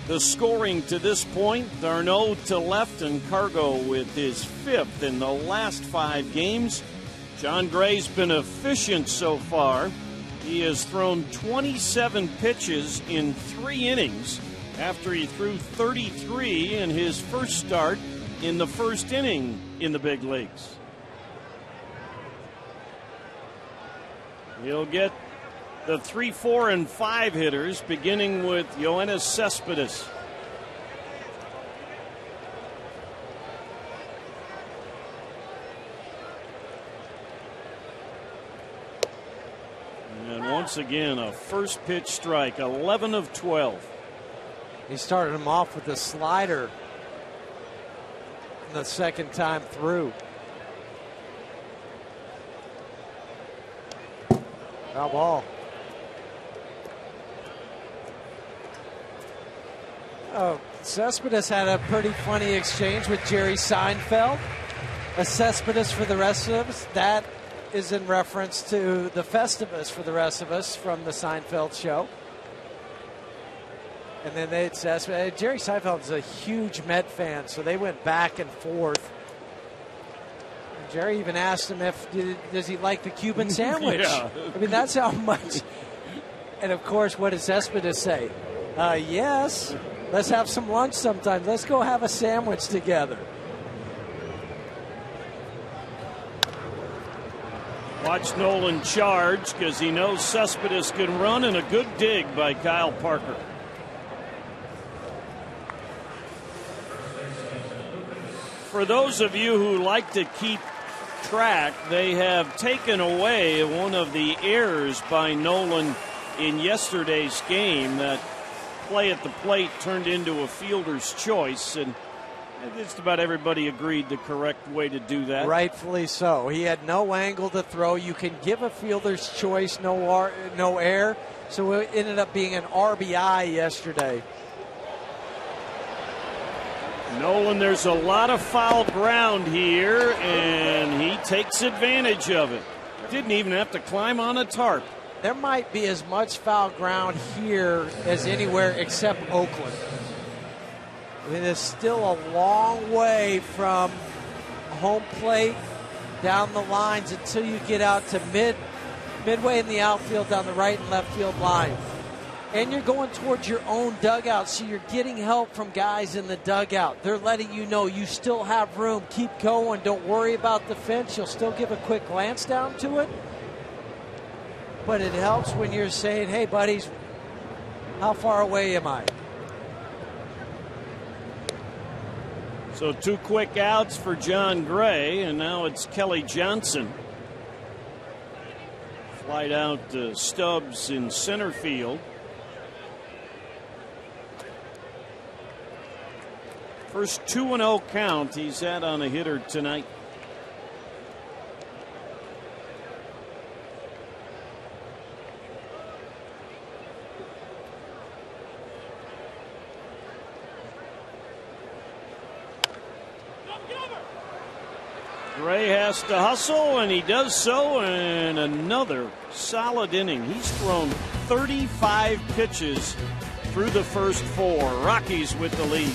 the scoring to this point. D'Arnaud to left and Cargo with his 5th in the last 5 games. John Gray's been efficient so far. He has thrown 27 pitches in 3 innings after he threw 33 in his first start in the first inning in the big leagues. He'll get the 3, 4, and 5 hitters, beginning with Yoenis Cespedes. And once again, a first pitch strike, 11 of 12. He started him off with a slider the second time through. Foul ball. Oh, Cespedes had a pretty funny exchange with Jerry Seinfeld. A Cespedes for the rest of us. That is in reference to the Festivus for the rest of us from the Seinfeld show. And then Jerry Seinfeld is a huge Met fan, so they went back and forth. And Jerry even asked him does he like the Cuban sandwich? Yeah. I mean, that's how much. And of course, what does Cespedes say? Yes. Let's have some lunch sometime. Let's go have a sandwich together. Watch Nolan charge because he knows Cespedes can run, and a good dig by Kyle Parker. For those of you who like to keep track, they have taken away one of the errors by Nolan in yesterday's game. That play at the plate turned into a fielder's choice, and just about everybody agreed the correct way to do that. Rightfully so. He had no angle to throw. You can give a fielder's choice, no air. So it ended up being an RBI yesterday. Nolan, there's a lot of foul ground here, and he takes advantage of it. Didn't even have to climb on a tarp. There might be as much foul ground here as anywhere except Oakland. I mean, it's still a long way from home plate down the lines until you get out to midway in the outfield down the right and left field line. And you're going towards your own dugout, so you're getting help from guys in the dugout. They're letting you know you still have room. Keep going. Don't worry about the fence. You'll still give a quick glance down to it. But it helps when you're saying, hey, buddies, how far away am I? So 2 quick outs for John Gray, and now it's Kelly Johnson. Flight out to Stubbs in center field. First 2-0 count he's had on a hitter tonight. Gray has to hustle, and he does so in another solid inning. He's thrown 35 pitches through the first 4. Rockies with the lead.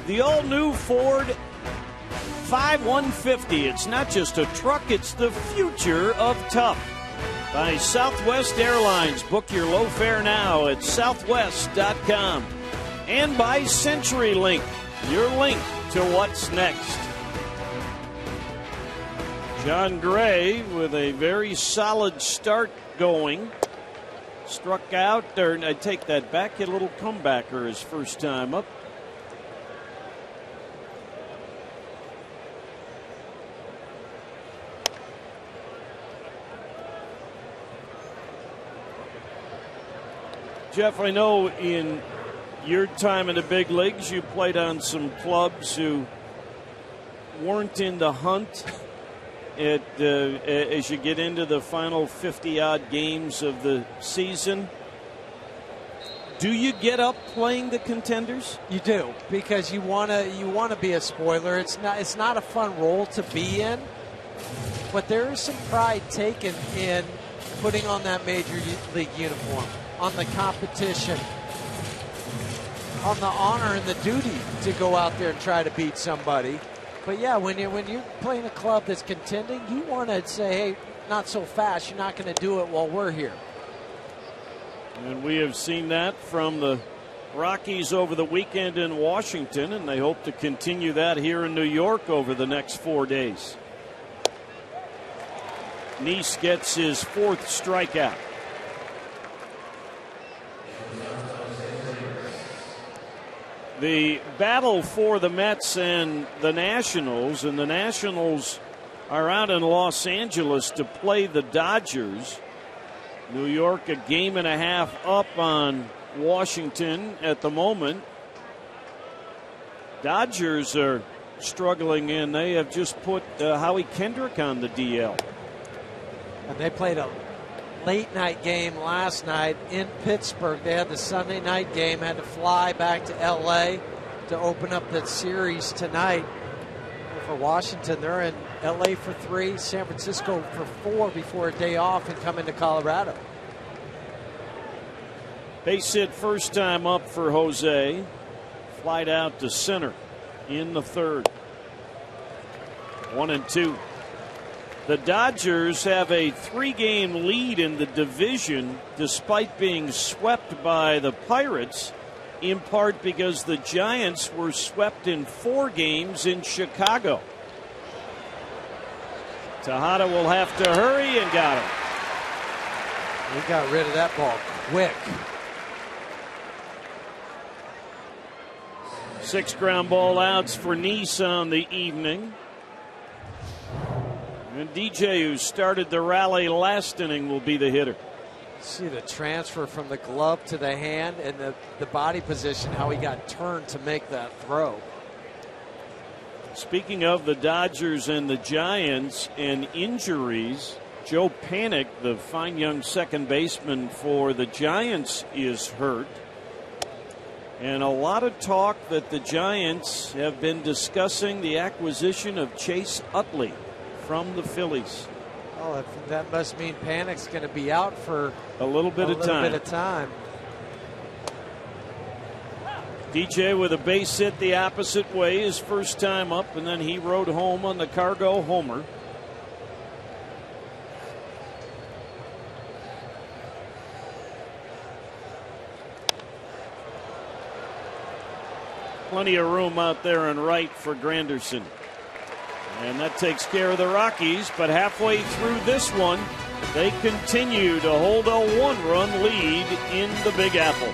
The all-new Ford 5150. It's not just a truck, it's the future of tough. By Southwest Airlines. Book your low fare now at southwest.com. And by CenturyLink. your link to what's next. John Gray with a very solid start going. Struck out, or I take that back, hit a little comebacker his first time up. Jeff, I know in your time in the big leagues, you played on some clubs who weren't in the hunt as you get into the final 50-odd games of the season. Do you get up playing the contenders? You do, because you want to be a spoiler. It's not a fun role to be in, but there is some pride taken in putting on that major league uniform, on the competition, on the honor and the duty to go out there and try to beat somebody. But yeah, when you're playing a club that's contending, you want to say, hey, not so fast. You're not going to do it while we're here. And we have seen that from the Rockies over the weekend in Washington, and they hope to continue that here in New York over the next 4 days. Nice gets his 4th strikeout. The battle for the Mets and the Nationals are out in Los Angeles to play the Dodgers. New York a game and a half up on Washington at the moment. Dodgers are struggling in. They have just put Howie Kendrick on the DL. And they played a late night game last night in Pittsburgh. They had the Sunday night game, had to fly back to LA to open up that series tonight. For Washington, they're in LA for 3, San Francisco for 4 before a day off and come into Colorado. Base hit first time up for Jose. Flied out to center in the 3rd. 1-2. The Dodgers have a 3-game lead in the division despite being swept by the Pirates, in part because the Giants were swept in 4 games in Chicago. Tejada will have to hurry and got him. He got rid of that ball quick. 6 ground ball outs for Nice on the evening. And DJ, who started the rally last inning, will be the hitter. See the transfer from the glove to the hand and the body position, how he got turned to make that throw. Speaking of the Dodgers and the Giants and injuries, Joe Panik, the fine young second baseman for the Giants, is hurt. And a lot of talk that the Giants have been discussing the acquisition of Chase Utley from the Phillies. Oh, that must mean Panic's going to be out for a little bit of time. DJ with a base hit the opposite way, his first time up, and then he rode home on the cargo homer. Plenty of room out there on right for Granderson. And that takes care of the Rockies, but halfway through this one, they continue to hold a 1-run lead in the Big Apple.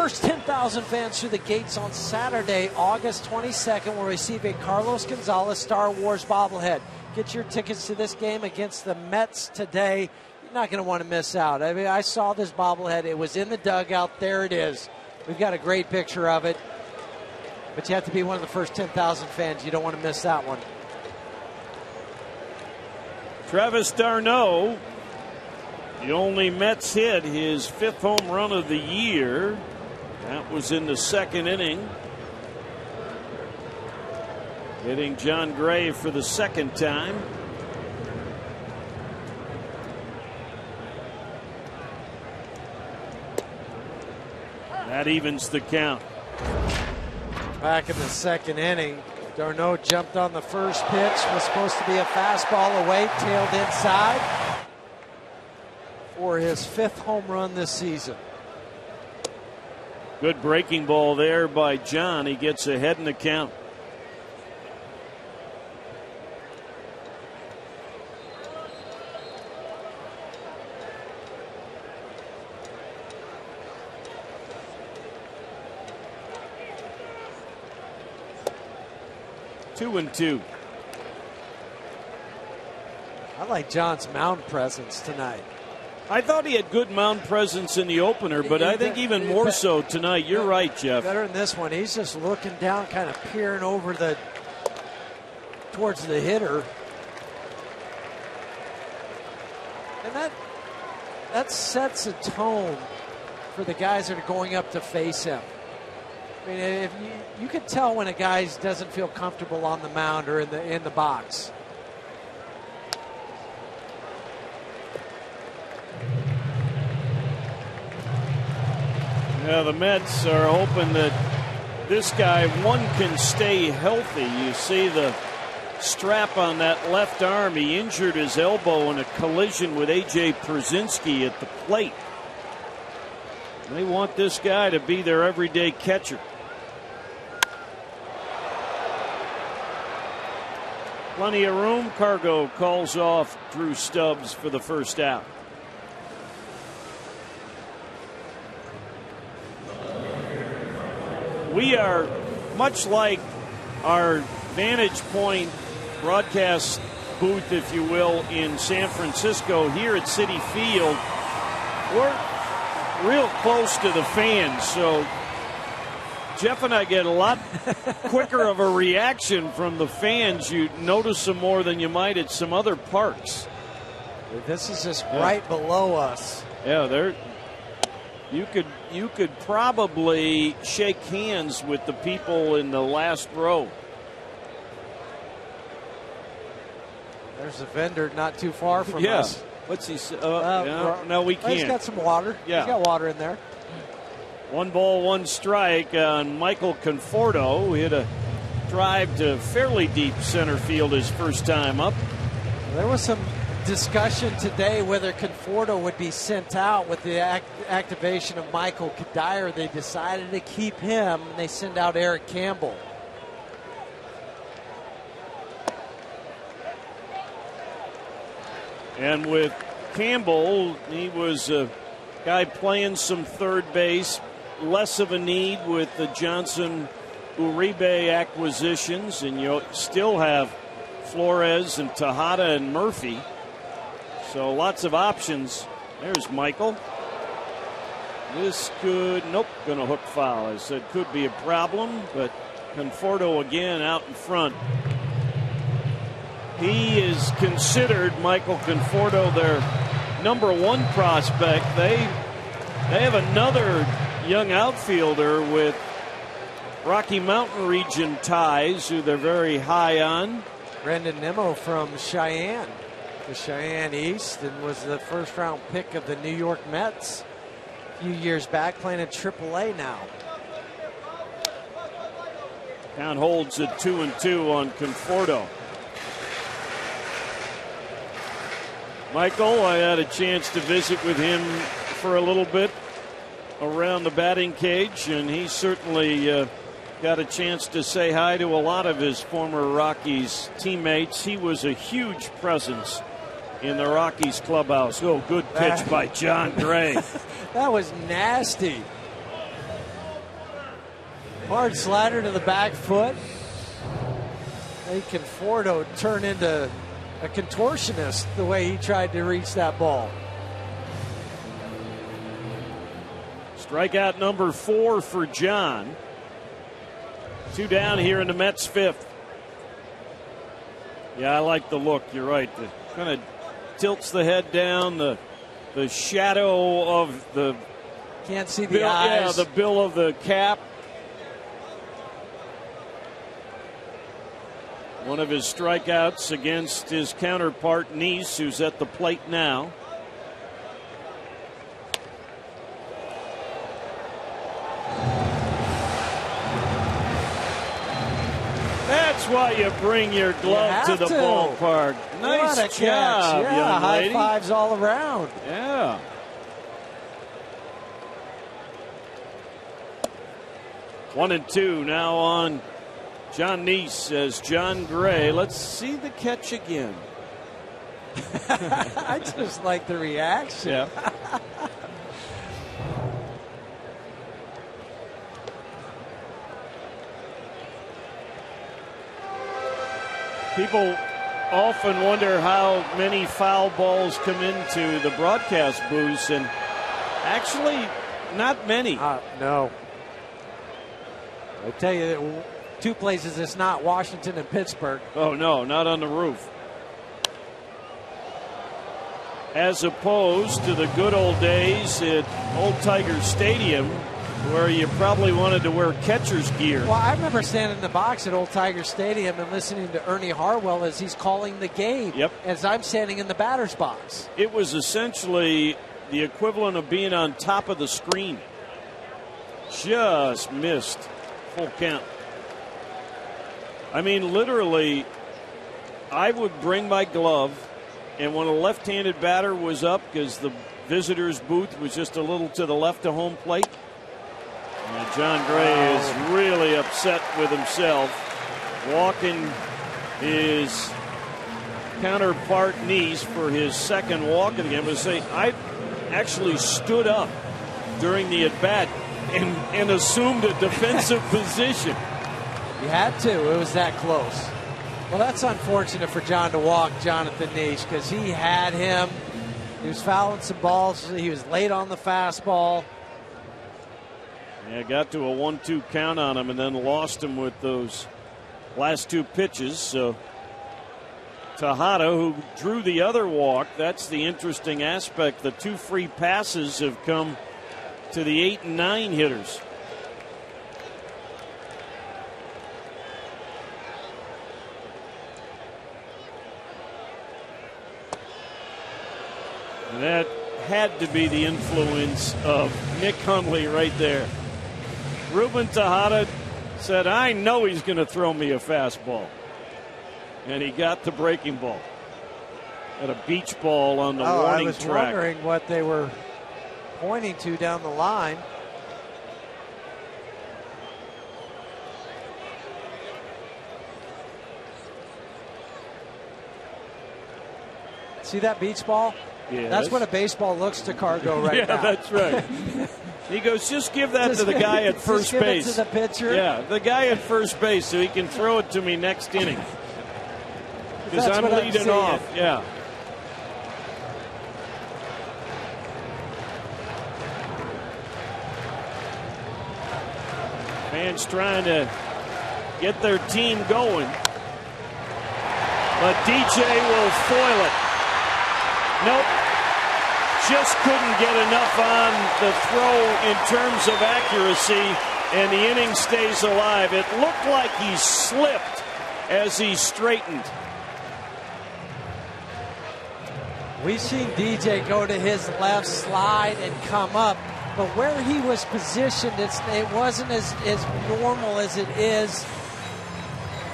first 10,000 fans through the gates on Saturday, August 22nd, will receive a Carlos Gonzalez Star Wars bobblehead. Get your tickets to this game against the Mets today. You're not going to want to miss out. I mean, I saw this bobblehead. It was in the dugout. There it is. We've got a great picture of it. But you have to be one of the first 10,000 fans. You don't want to miss that one. Travis d'Arnaud, the only Mets hit, his 5th home run of the year. That was in the 2nd inning. Hitting John Gray for the 2nd time. That evens the count. Back in the 2nd inning, d'Arnaud jumped on the first pitch. Was supposed to be a fastball away, tailed inside for his 5th home run this season. Good breaking ball there by John. He gets ahead in the count. Two and two. I like John's mound presence tonight. I thought he had good mound presence in the opener, but I think even more so tonight. You're right, Jeff. Better in this one. He's just looking down, kind of peering over towards the hitter. And that sets a tone for the guys that are going up to face him. I mean, if you can tell when a guy doesn't feel comfortable on the mound or in the box. Yeah, the Mets are hoping that this guy, one, can stay healthy. You see the strap on that left arm. He injured his elbow in a collision with A.J. Przinsky at the plate. They want this guy to be their everyday catcher. Plenty of room. Cargo calls off Drew Stubbs for the first out. We are much like our Vantage Point broadcast booth, if you will, in San Francisco here at Citi Field. We're real close to the fans, so Jeff and I get a lot quicker of a reaction from the fans. You notice them more than you might at some other parks. This is just right below us. Yeah, you could probably shake hands with the people in the last row. There's a vendor not too far from us. What's he say? No, we can't. He's got some water. Yeah. He's got water in there. 1 ball, 1 strike on Michael Conforto. He hit a drive to fairly deep center field his first time up. There was some discussion today whether Conforto would be sent out with the activation of Michael Kadire. They decided to keep him. They send out Eric Campbell. And with Campbell, he was a guy playing some third base, less of a need with the Johnson Uribe acquisitions, and you still have Flores and Tejada and Murphy. So lots of options. There's Michael. This could, going to hook foul. I said could be a problem, but Conforto again out in front. He is considered, Michael Conforto, their #1 prospect. They have another young outfielder with Rocky Mountain region ties who they're very high on. Brendan Nimmo from Cheyenne, the Cheyenne East, and was the first-round pick of the New York Mets a few years back, playing in AAA now. Count holds at 2-2 on Conforto. Michael, I had a chance to visit with him for a little bit around the batting cage, and he certainly got a chance to say hi to a lot of his former Rockies teammates. He was a huge presence in the Rockies clubhouse. Oh, good pitch by John Gray. That was nasty. Hard slider to the back foot. They Conforto turn into a contortionist the way he tried to reach that ball. Strikeout number 4 for John. 2 down here in the Mets' 5th. Yeah, I like the look. You're right. It kind of tilts the head down. The shadow of the can't see the bill, eyes. Yeah, the bill of the cap. One of his strikeouts against his counterpart Nice, who's at the plate now. That's why you bring your glove to the ballpark. Nice what a job, catch. Yeah, young high lady. fives all around. Yeah. One and two now on John Nice as John Gray. Let's see the catch again. I just like the reaction. Yeah. People often wonder how many foul balls come into the broadcast booths, and actually not many. No. I tell you, 2 places it's not, Washington and Pittsburgh. Oh, no, not on the roof. As opposed to the good old days at Old Tiger Stadium, where you probably wanted to wear catcher's gear. Well, I remember standing in the box at Old Tiger Stadium and listening to Ernie Harwell as he's calling the game. Yep. As I'm standing in the batter's box. It was essentially the equivalent of being on top of the screen. Just missed. Full count. I mean, literally, I would bring my glove, and when a left-handed batter was up, because the visitor's booth was just a little to the left of home plate, and John Gray is really upset with himself, walking his counterpart Nice for his second walk of the game. But say, I actually stood up during the at-bat and assumed a defensive position. You had to. It was that close. Well, that's unfortunate for John to walk Jonathan Nice because he had him. He was fouling some balls. He was late on the fastball. Yeah, got to a 1-2 count on him and then lost him with those last 2 pitches. So Tejada, who drew the other walk, that's the interesting aspect. The 2 free passes have come to the 8 and 9 hitters. And that had to be the influence of Nick Hundley right there. Ruben Tejada said, I know he's going to throw me a fastball. And he got the breaking ball. Had a beach ball on the warning track. I was wondering what they were pointing to down the line. See that beach ball? Yes. That's what a baseball looks to Cargo right now. Yeah, that's right. He goes, just give that to the guy at first give base. It to the pitcher. Yeah, the guy at first base so he can throw it to me next inning. Because I'm leading off. Yeah. Fans trying to get their team going. But DJ will foil it. Nope. Just couldn't get enough on the throw in terms of accuracy, and the inning stays alive. It looked like he slipped as he straightened. We've seen DJ go to his left, slide, and come up. But where he was positioned, it wasn't as normal as it is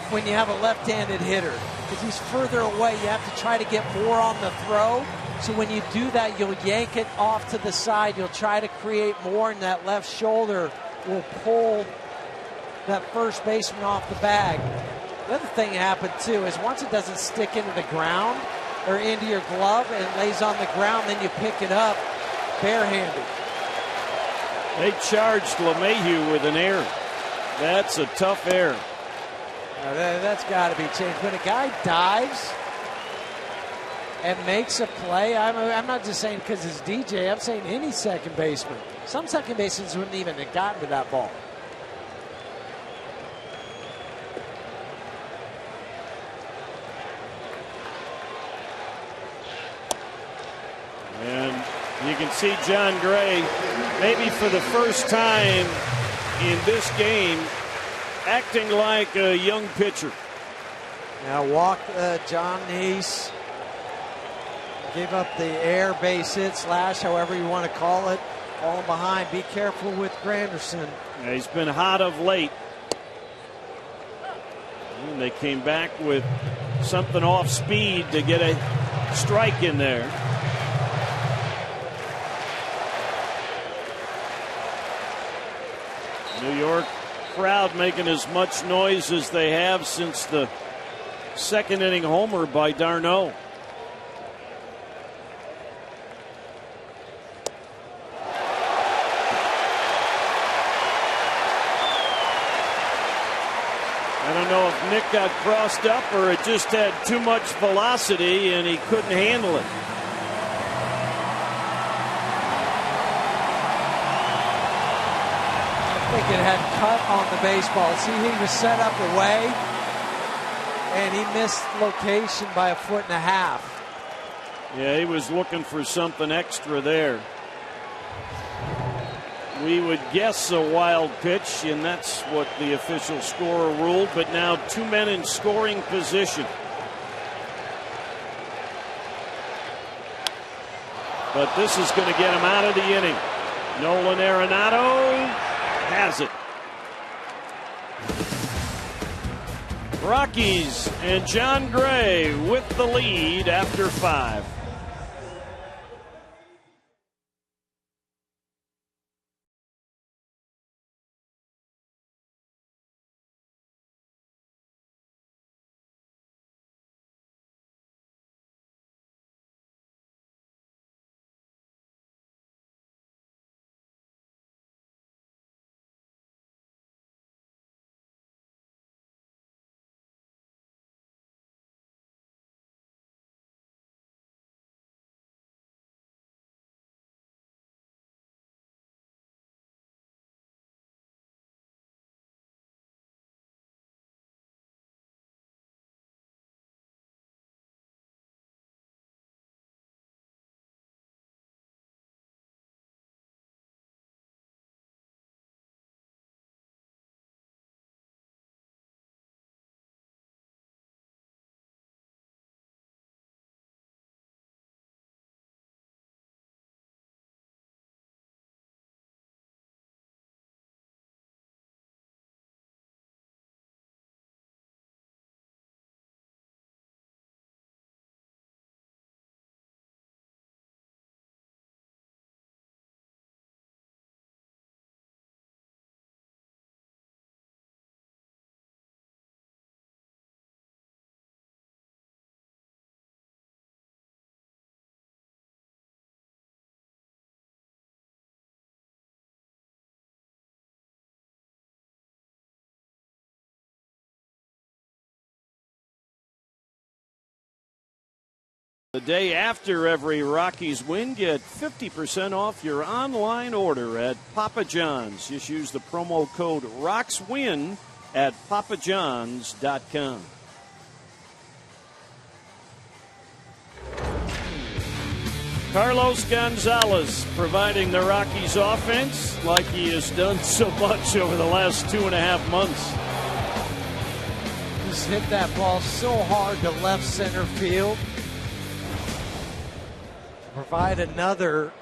when you have a left-handed hitter. Because he's further away, you have to try to get more on the throw. So when you do that, you'll yank it off to the side. You'll try to create more, and that left shoulder will pull that first baseman off the bag. The other thing that happened, too, is once it doesn't stick into the ground or into your glove and it lays on the ground, then you pick it up barehanded. They charged LeMahieu with an error. That's a tough error. That's got to be changed. When a guy dives and makes a play, I'm not just saying because it's DJ. I'm saying any second baseman. Some second basemen wouldn't even have gotten to that ball. And you can see John Gray, maybe for the first time in this game, acting like a young pitcher. Now walked John Neese. Gave up the air base hit slash, however you want to call it. Falling behind. Be careful with Granderson. Yeah, he's been hot of late. And they came back with something off speed to get a strike in there. New York crowd making as much noise as they have since the second inning homer by d'Arnaud. I don't know if Nick got crossed up or it just had too much velocity and he couldn't handle it. I think it had cut on the baseball. See, he was set up away and he missed location by 1.5 feet. Yeah, he was looking for something extra there. We would guess a wild pitch, and that's what the official scorer ruled, but now 2 men in scoring position. But this is going to get him out of the inning. Nolan Arenado has it. Rockies and John Gray with the lead after 5. The day after every Rockies win, get 50% off your online order at Papa John's. Just use the promo code ROXWIN at papajohns.com. Carlos Gonzalez providing the Rockies offense like he has done so much over the last 2.5 months. Just hit that ball so hard to left center field. Provide another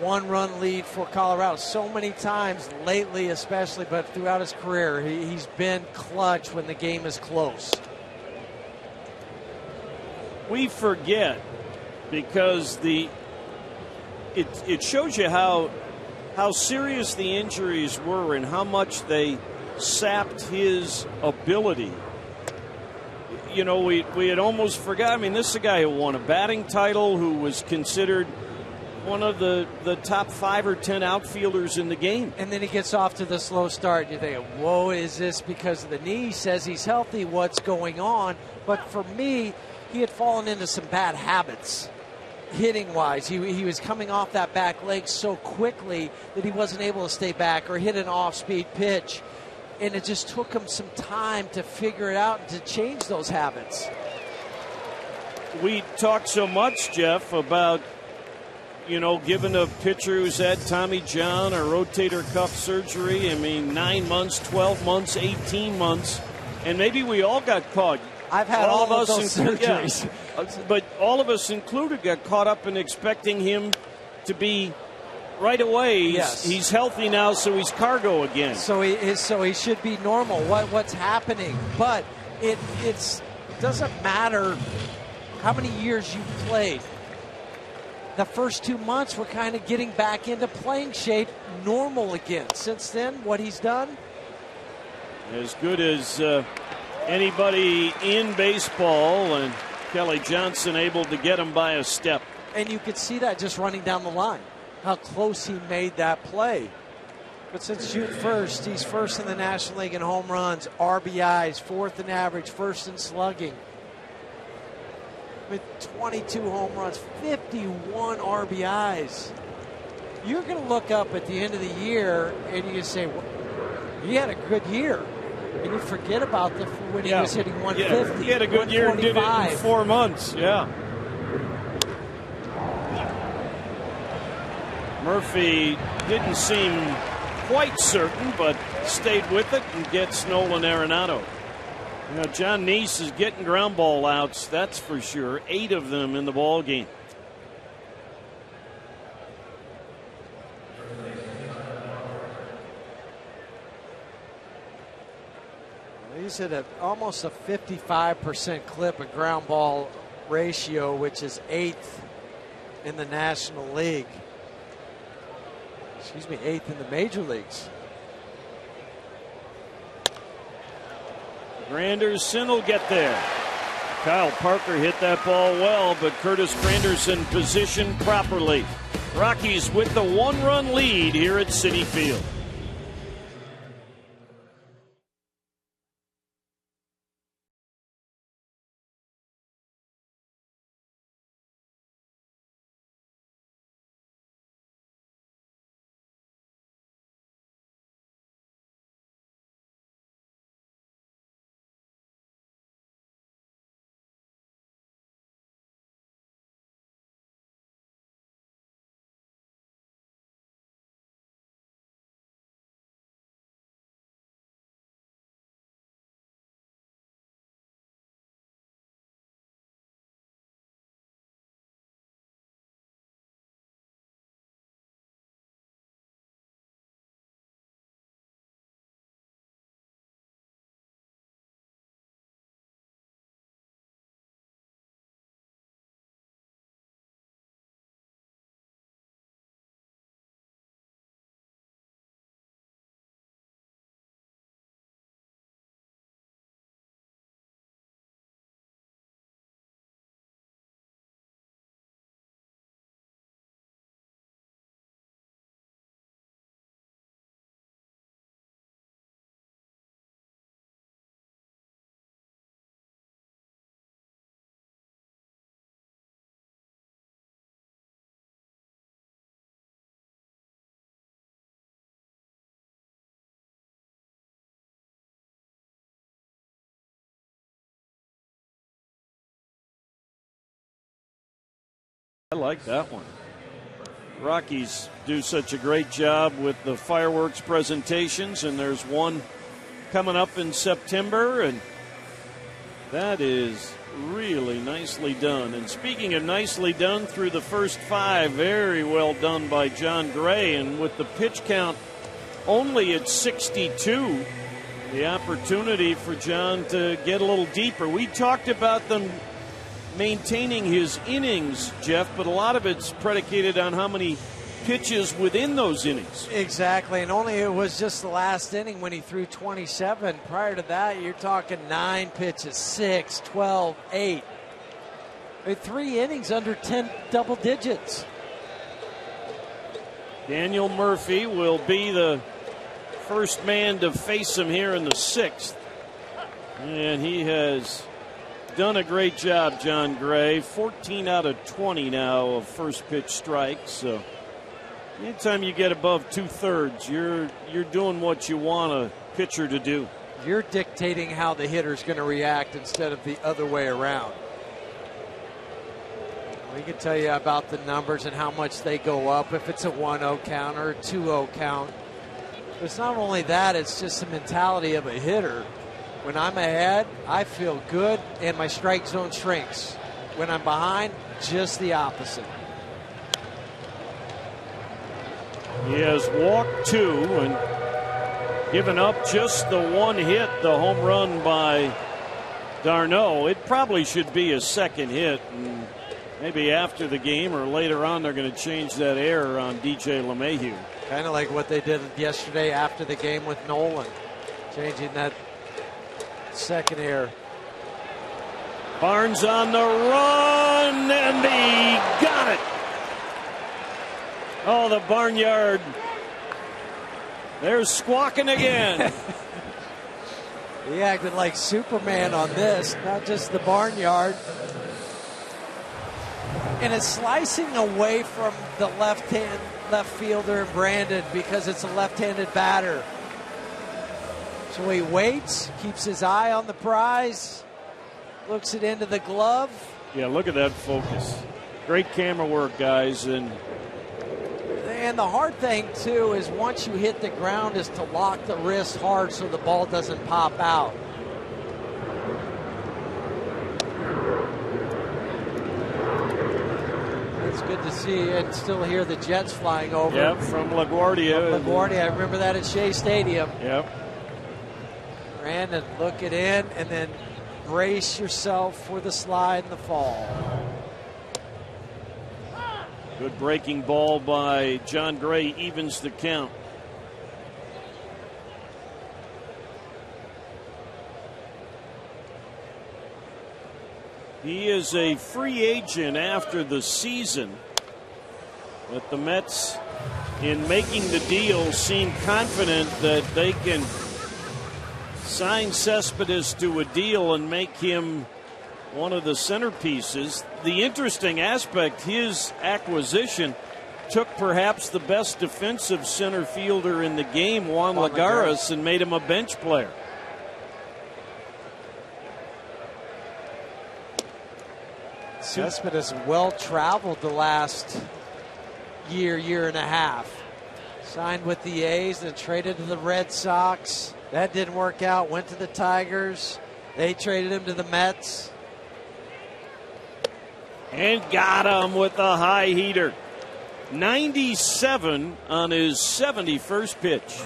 one-run lead for Colorado. So many times lately, especially, but throughout his career, he's been clutch when the game is close. We forget because it shows you how serious the injuries were and how much they sapped his ability. You know, we had almost forgot. I mean, this is a guy who won a batting title, who was considered one of the top 5 or 10 outfielders in the game. And then he gets off to the slow start. You think, whoa, is this because of the knee? He says he's healthy. What's going on? But for me, he had fallen into some bad habits. Hitting-wise, he was coming off that back leg so quickly that he wasn't able to stay back or hit an off-speed pitch. And it just took him some time to figure it out and to change those habits. We talk so much, Jeff, about, giving a pitcher who's had Tommy John or rotator cuff surgery, 9 months, 12 months, 18 months, and maybe we all got caught. I've had all of those surgeries. Yeah, but all of us included got caught up in expecting him to be right away. He's healthy now, so he's cargo again. So he should be normal. What's happening? But it doesn't matter how many years you played. The first 2 months, we're kind of getting back into playing shape, normal again. Since then, what he's done? As good as anybody in baseball, and Kelly Johnson able to get him by a step. And you could see that just running down the line, how close he made that play. But since June 1st, he's first in the National League in home runs, RBIs, fourth in average, first in slugging. With 22 home runs, 51 RBIs. You're going to look up at the end of the year and you say, well, he had a good year. And you forget about when he was hitting 150. Yeah, he had a good year and did it in 4 months. Yeah. Murphy didn't seem quite certain, but stayed with it and gets Nolan Arenado. John Neese is getting ground ball outs, that's for sure. 8 of them in the ball game. He's at almost a 55% clip of ground ball ratio, which is 8th in the National League. 8th in the major leagues. Granderson will get there. Kyle Parker hit that ball well, but Curtis Granderson positioned properly. Rockies with the 1-run lead here at Citi Field. I like that one. Rockies do such a great job with the fireworks presentations, and there's one coming up in September, and that is really nicely done. And speaking of nicely done, through the first 5, very well done by John Gray, and with the pitch count only at 62, the opportunity for John to get a little deeper. We talked about them maintaining his innings, Jeff, but a lot of it's predicated on how many pitches within those innings. Exactly, and only it was just the last inning when he threw 27. Prior to that, you're talking 9 pitches, 6, 12, 8. 3 innings under 10 double digits. Daniel Murphy will be the first man to face him here in the 6th. And he has done a great job, John Gray. 14 out of 20 now of first pitch strikes. So anytime you get above 2/3, you're doing what you want a pitcher to do. You're dictating how the hitter's going to react instead of the other way around. We can tell you about the numbers and how much they go up if it's a 1-0 count or a 2-0 count. But it's not only that, it's just the mentality of a hitter. When I'm ahead, I feel good and my strike zone shrinks. When I'm behind, just the opposite. He has walked 2 and given up just the 1 hit, the home run by d'Arnaud. It probably should be a second hit, and maybe after the game or later on they're going to change that error on DJ LeMahieu. Kind of like what they did yesterday after the game with Nolan, changing that second error. Barnes on the run, and he got it. Oh, the barnyard. They're squawking again. He acted like Superman on this, not just the barnyard. And it's slicing away from the left fielder, Brandon, because it's a left-handed batter. So he waits, keeps his eye on the prize, looks it into the glove. Yeah, look at that focus. Great camera work, guys. And the hard thing, too, is once you hit the ground is to lock the wrist hard so the ball doesn't pop out. It's good to see and still hear the jets flying over. Yep, from LaGuardia. From LaGuardia. I remember that at Shea Stadium. Yep. Brandon, look it in and then brace yourself for the slide and the fall. Good breaking ball by John Gray, evens the count. He is a free agent after the season, but the Mets, in making the deal, seem confident that they can sign Cespedes to a deal and make him one of the centerpieces. The interesting aspect, his acquisition took perhaps the best defensive center fielder in the game, Juan Lagares, and made him a bench player. Cespedes well-traveled the last year and a half. Signed with the A's, then traded to the Red Sox. That didn't work out. Went to the Tigers. They traded him to the Mets. And got him with a high heater. 97 on his 71st pitch.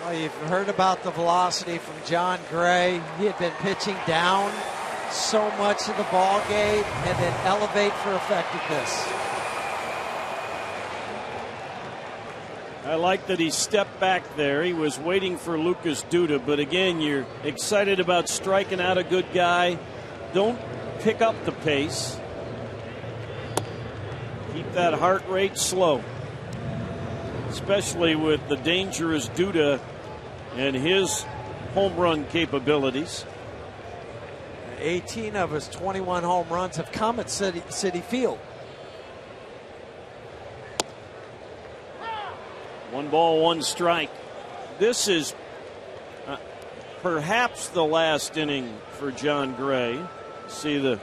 Well, you've heard about the velocity from John Gray. He had been pitching down so much of the ball game and then elevate for effectiveness. I like that he stepped back there. He was waiting for Lucas Duda, but again, you're excited about striking out a good guy. Don't pick up the pace. Keep that heart rate slow, especially with the dangerous Duda and his home run capabilities. 18 of his 21 home runs have come at Citi Field. 1 ball, 1 strike. This is perhaps the last inning for John Gray. See, the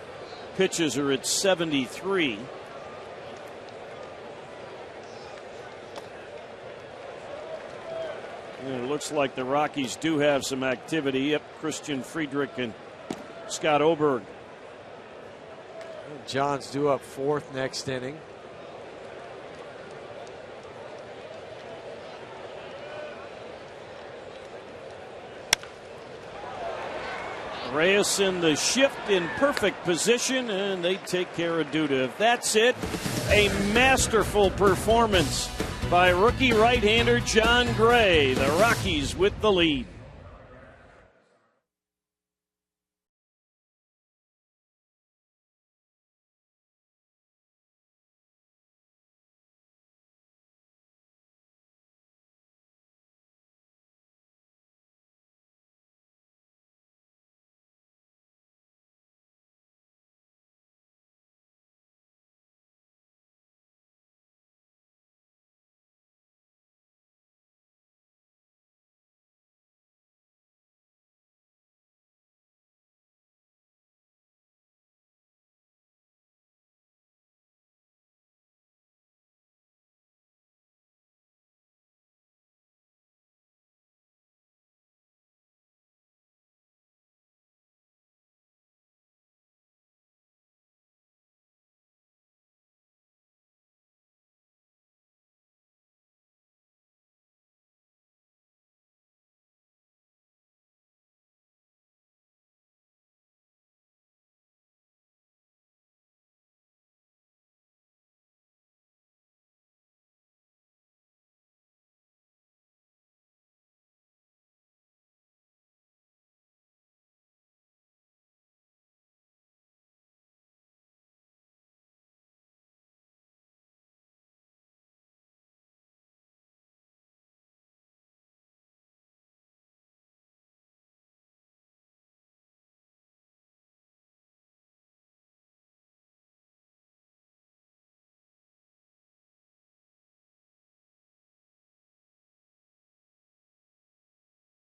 pitches are at 73. And it looks like the Rockies do have some activity. Yep, Christian Friedrich and Scott Oberg. John's due up 4th next inning. Reyes in the shift in perfect position, and they take care of Duda. That's it. A masterful performance by rookie right-hander John Gray. The Rockies with the lead.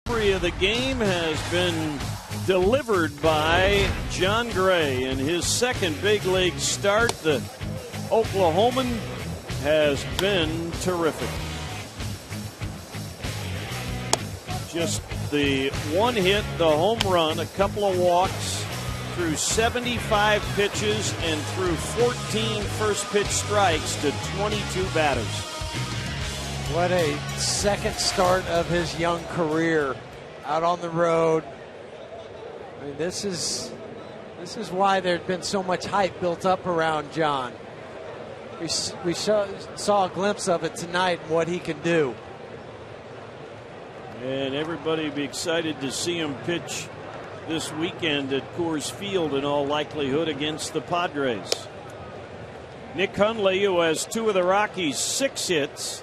Story of the game has been delivered by John Gray in his second big league start. The Oklahoman has been terrific. Just the one hit, the home run, a couple of walks, through 75 pitches and through 14 first pitch strikes to 22 batters. What a second start of his young career out on the road. I mean, this is why there's been so much hype built up around John. We saw a glimpse of it tonight and what he can do. And everybody will be excited to see him pitch this weekend at Coors Field in all likelihood against the Padres. Nick Hundley, who has two of the Rockies' 6 hits,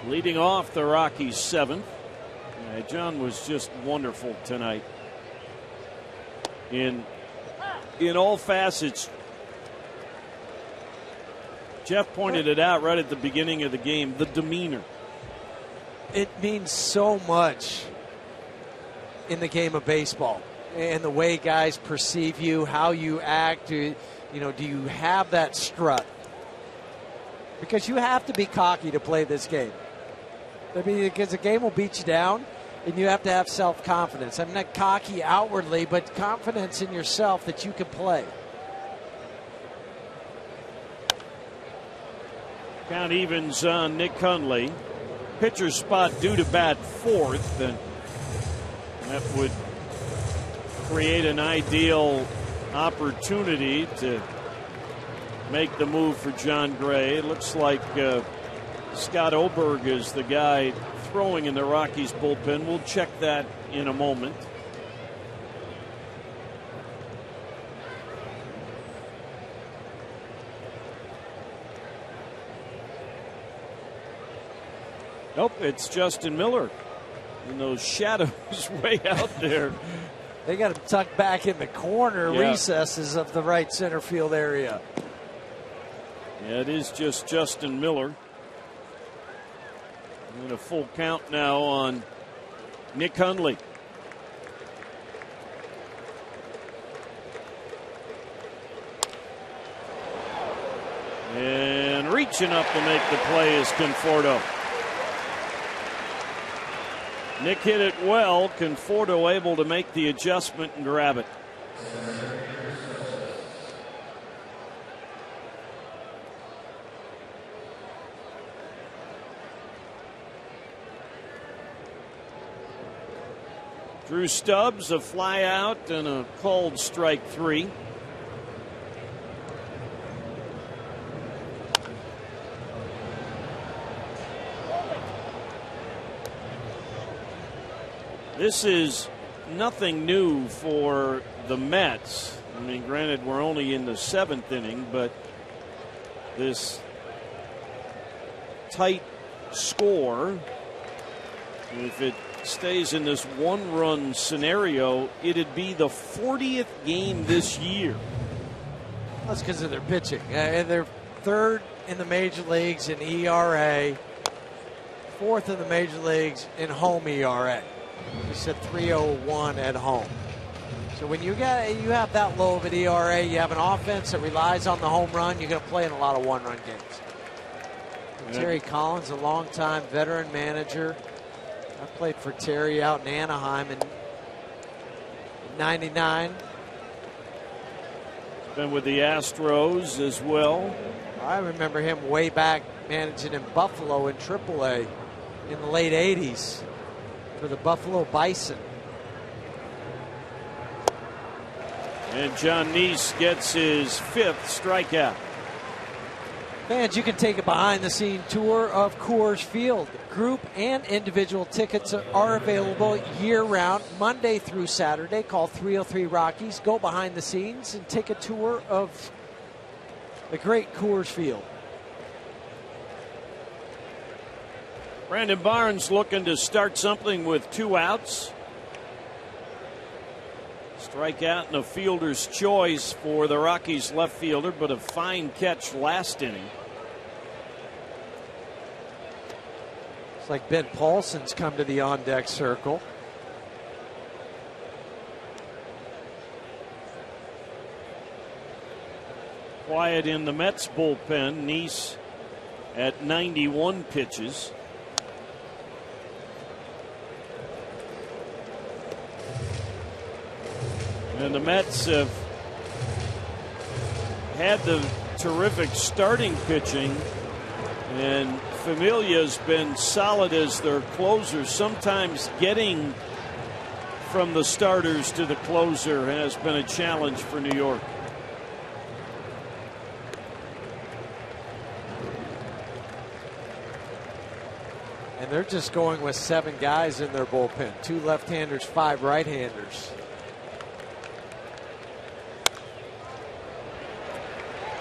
leading off the Rockies' 7th. John was just wonderful tonight in all facets. Jeff pointed it out right at the beginning of the game, the demeanor. It means so much in the game of baseball, and the way guys perceive you, how you act. Do you have that strut? Because you have to be cocky to play this game. I mean, because the game will beat you down, and you have to have self-confidence. I'm not cocky outwardly, but confidence in yourself that you can play. Count evens on Nick Hundley. Pitcher spot due to bat 4th, and that would create an ideal opportunity to make the move for John Gray. It looks like Scott Oberg is the guy throwing in the Rockies bullpen. We'll check that in a moment. Nope, it's Justin Miller in those shadows way out there. They got him tucked back in the corner recesses of the right center field area. Yeah, it is just Justin Miller. And a full count now on Nick Hundley. And reaching up to make the play is Conforto. Nick hit it well. Conforto able to make the adjustment and grab it. Drew Stubbs, a fly out and a called strike 3. This is nothing new for the Mets. I mean, granted, we're only in the 7th inning, but this tight score, if it stays in this one-run scenario, it'd be the 40th game this year. That's because of their pitching. They're 3rd in the major leagues in ERA, 4th in the major leagues in home ERA. You said 3.01 at home. So when you have that low of an ERA, you have an offense that relies on the home run, you're going to play in a lot of one-run games. Terry Collins, a longtime veteran manager. I played for Terry out in Anaheim in '99. Been with the Astros as well. I remember him way back managing in Buffalo in AAA in the late '80s for the Buffalo Bison. And John Neese gets his 5th strikeout. Fans, you can take a behind-the-scene tour of Coors Field. Group and individual tickets are available year-round, Monday through Saturday. Call 303-ROCKIES. Go behind the scenes and take a tour of the great Coors Field. Brandon Barnes looking to start something with 2 outs. Strikeout and a fielder's choice for the Rockies left fielder, but a fine catch last inning. It's like Ben Paulson's come to the on-deck circle. Quiet in the Mets bullpen. Nice at 91 pitches. And the Mets have had the terrific starting pitching, and Familia's been solid as their closer. Sometimes getting from the starters to the closer has been a challenge for New York. And they're just going with 7 guys in their bullpen. 2 left-handers, 5 right-handers.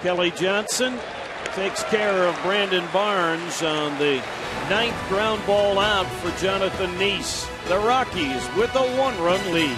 Kelly Johnson takes care of Brandon Barnes on the 9th ground ball out for Jonathan Nice. The Rockies with a 1-run lead.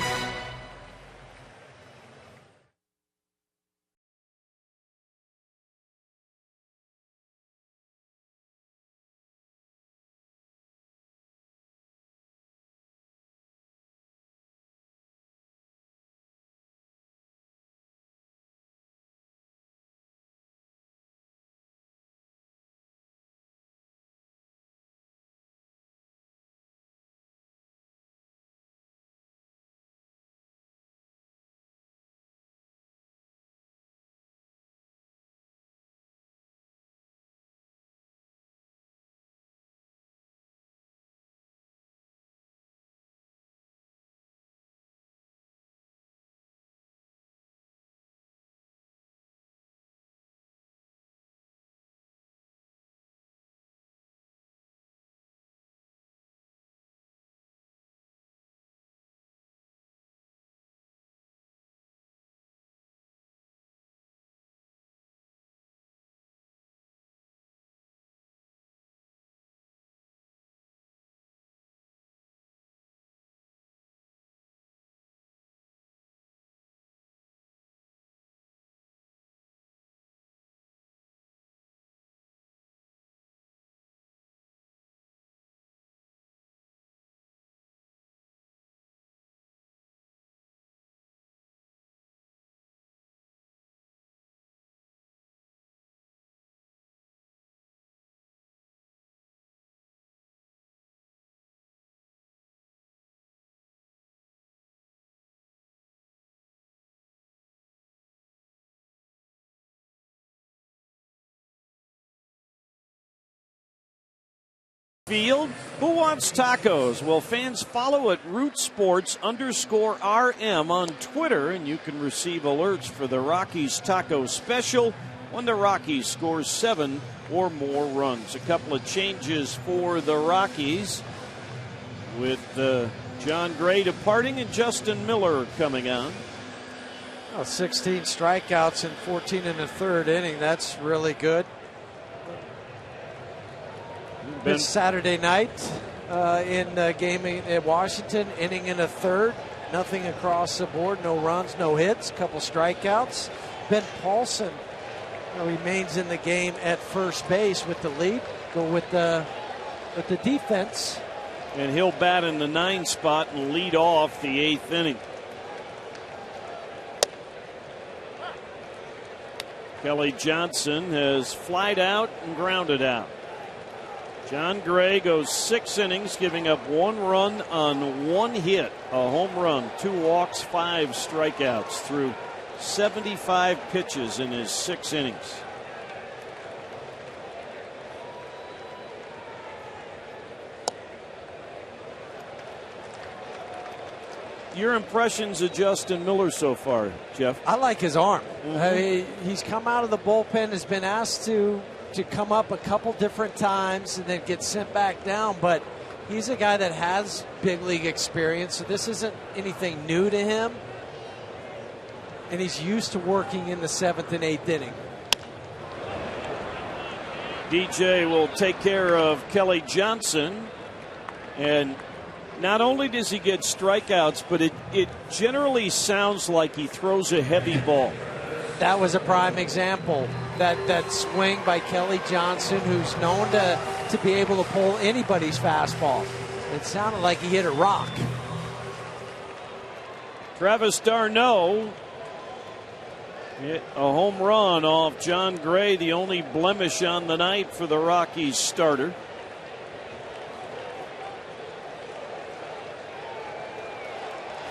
Field. Who wants tacos? Well, fans follow at rootsports_RM on Twitter, and you can receive alerts for the Rockies taco special when the Rockies scores 7 or more runs. A couple of changes for the Rockies with John Gray departing and Justin Miller coming on. 16 strikeouts in 14 in the 3rd inning. That's really good. This Saturday night in game at Washington, inning in a 3rd. Nothing across the board, no runs, no hits, couple strikeouts. Ben Paulson remains in the game at first base with the lead. Go with the defense. And he'll bat in the 9 spot and lead off the 8th inning. Kelly Johnson has flied out and grounded out. John Gray goes 6 innings, giving up 1 run on 1 hit, a home run, 2 walks, 5 strikeouts through 75 pitches in his 6 innings. Your impressions of Justin Miller so far, Jeff? I like his arm. He's come out of the bullpen, has been asked to come up a couple different times and then get sent back down, but he's a guy that has big league experience, so this isn't anything new to him, and he's used to working in the 7th and 8th inning. DJ will take care of Kelly Johnson, and not only does he get strikeouts, but it generally sounds like he throws a heavy ball. That was a prime example. that swing by Kelly Johnson, who's known to be able to pull anybody's fastball. It sounded like he hit a rock. Travis d'Arnaud hit a home run off John Gray, the only blemish on the night for the Rockies starter.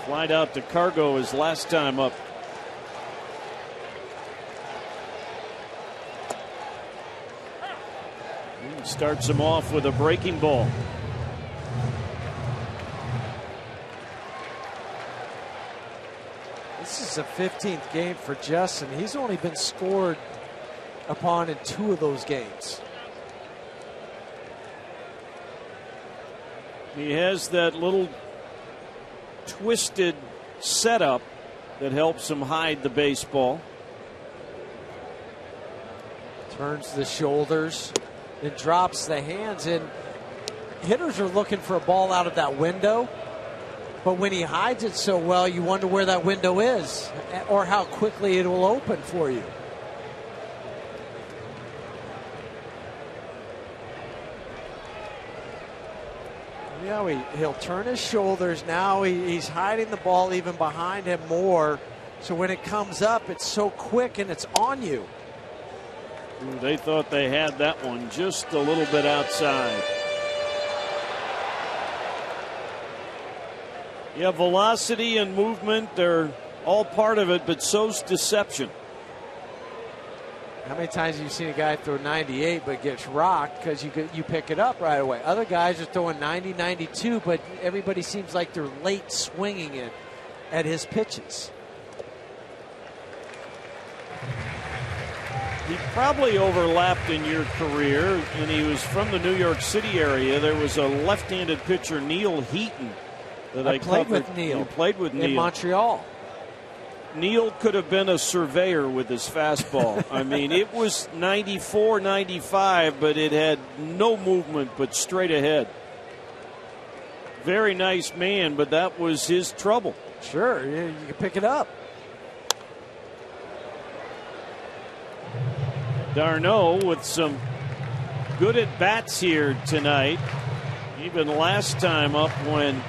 Flied out to Cargo his last time up. He starts him off with a breaking ball. This is a 15th game for Justin. He's only been scored upon in 2 of those games. He has that little twisted setup that helps him hide the baseball. Turns the shoulders and drops the hands, and hitters are looking for a ball out of that window. But when he hides it so well, you wonder where that window is or how quickly it will open for you. Yeah, he'll turn his shoulders. Now he's hiding the ball even behind him more. So when it comes up, it's so quick and it's on you. Ooh, they thought they had that one just a little bit outside. Yeah, velocity and movement, they're all part of it, but so's deception. How many times have you seen a guy throw 98 but gets rocked because you pick it up right away? Other guys are throwing 90, 92, but everybody seems like they're late swinging it at his pitches. He probably overlapped in your career, and he was from the New York City area. There was a left-handed pitcher, Neil Heaton, that I played covered. with Neil. You played with Neil in Montreal. Neil could have been a surveyor with his fastball. I mean, it was 94, 95, but it had no movement but straight ahead. Very nice man, but that was his trouble. Sure, you can pick it up. d'Arnaud with some good at-bats here tonight. Even last time up when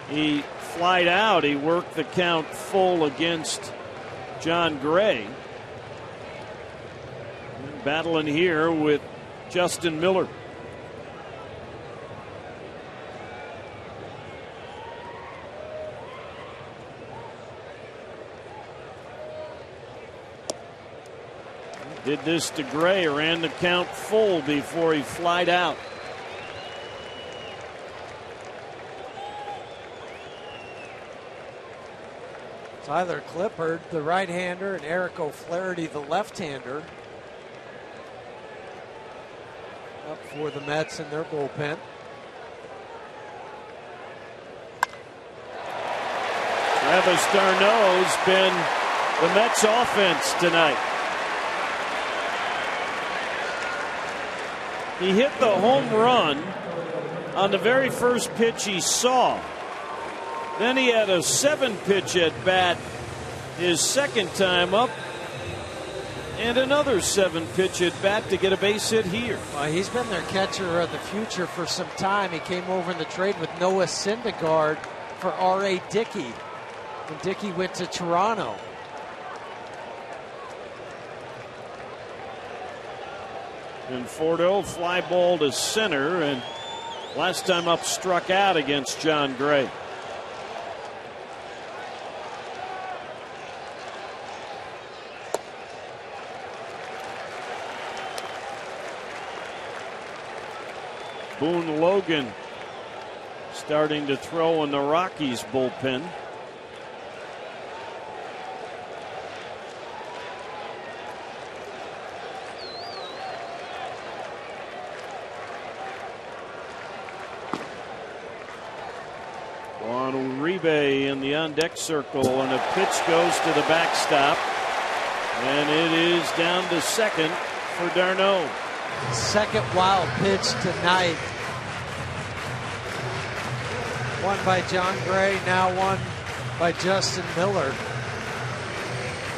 he flied out, he worked the count full against John Gray. Battling here with Justin Miller. Did this to Gray, ran the count full before he flied out. Tyler Clippard, the right-hander, and Eric O'Flaherty, the left-hander, up for the Mets in their bullpen. Travis d'Arnaud's been the Mets' offense tonight. He hit the home run on the very first pitch he saw. Then he had a 7-pitch at bat his second time up, and another 7-pitch at bat to get a base hit here. He's been their catcher of the future for some time. He came over in the trade with Noah Syndergaard for R.A. Dickey, and Dickey went to Toronto. And Fordo fly ball to center, and last time up struck out against John Gray. Boone Logan starting to throw in the Rockies bullpen. Juan Uribe in the on-deck circle, and a pitch goes to the backstop, and it is down to second for d'Arnaud. Second wild pitch tonight. One by John Gray, now one by Justin Miller.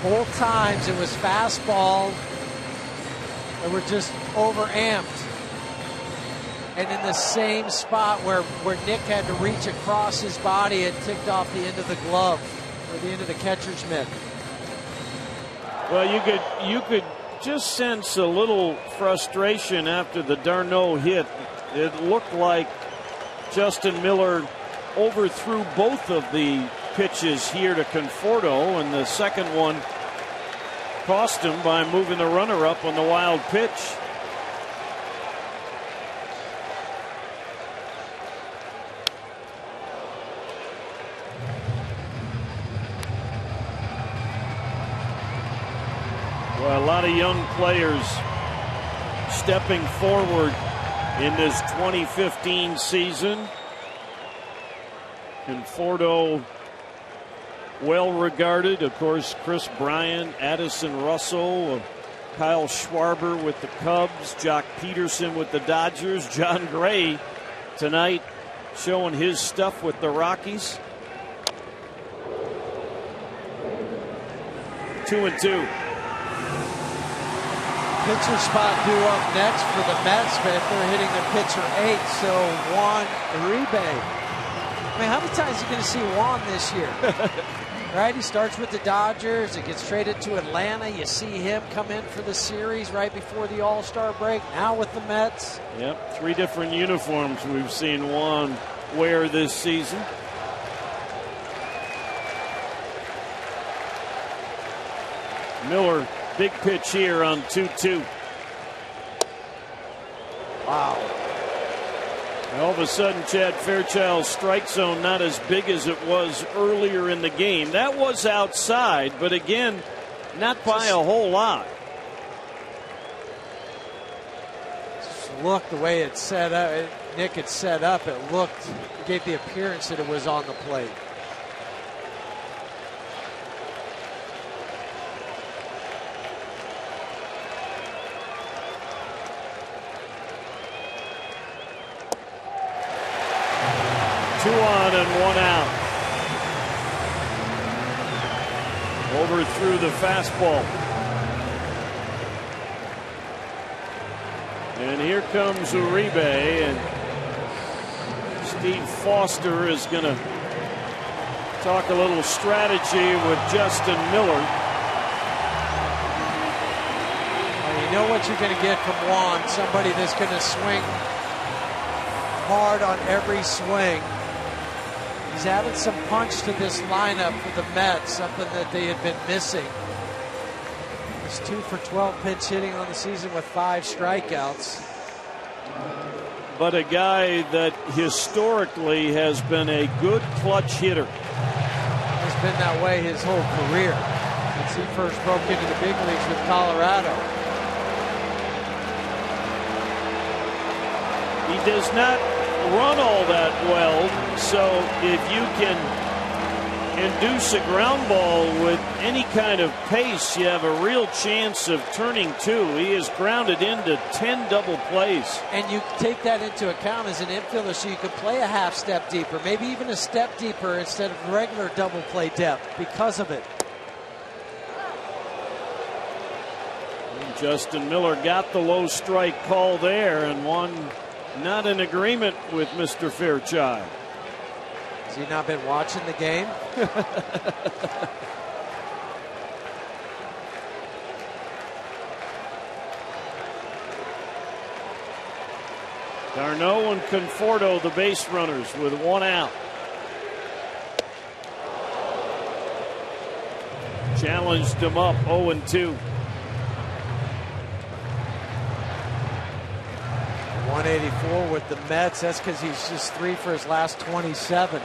Both times it was fastball They were just overamped. And in the same spot where Nick had to reach across his body, it ticked off the end of the glove, or the end of the catcher's mitt. Well, you could just sense a little frustration after the d'Arnaud hit. It looked like Justin Miller overthrew both of the pitches here to Conforto, and the second one cost him by moving the runner up on the wild pitch. Well, a lot of young players stepping forward in this 2015 season. Conforto, well regarded. Of course, Chris Bryant, Addison Russell, Kyle Schwarber with the Cubs, Jock Peterson with the Dodgers, John Gray tonight showing his stuff with the Rockies. 2-2. Pitcher spot due up next for the Mets, but if they're hitting the pitcher 8, so Juan Uribe. I mean, how many times are you going to see Juan this year? Right, he starts with the Dodgers, it gets traded to Atlanta. You see him come in for the series right before the All-Star break, now with the Mets. Yep, 3 different uniforms we've seen Juan wear this season. Miller, big pitch here on 2-2. Wow. All of a sudden, Chad Fairchild's strike zone not as big as it was earlier in the game. That was outside, but again, not by a whole lot. Just look the way it's set up. Nick had set up. It gave the appearance that it was on the plate. Two on and 1 out. Overthrew the fastball. And here comes Uribe, and Steve Foster is going to talk a little strategy with Justin Miller. Well, you know what you're going to get from Juan, somebody that's going to swing hard on every swing. He's added some punch to this lineup for the Mets, something that they had been missing. He's 2 for 12 pinch hitting on the season with 5 strikeouts. But a guy that historically has been a good clutch hitter. He's been that way his whole career since he first broke into the big leagues with Colorado. He does not run all that well, so if you can induce a ground ball with any kind of pace, you have a real chance of turning 2. He is grounded into 10 double plays. And you take that into account as an infielder, so you can play a half step deeper, maybe even a step deeper instead of regular double play depth because of it. And Justin Miller got the low strike call there, and one not in agreement with Mr. Fairchild. Has he not been watching the game? d'Arnaud and Conforto, the base runners, with 1 out. Challenged him up 0-2. 184 with the Mets. That's because he's just 3 for his last 27.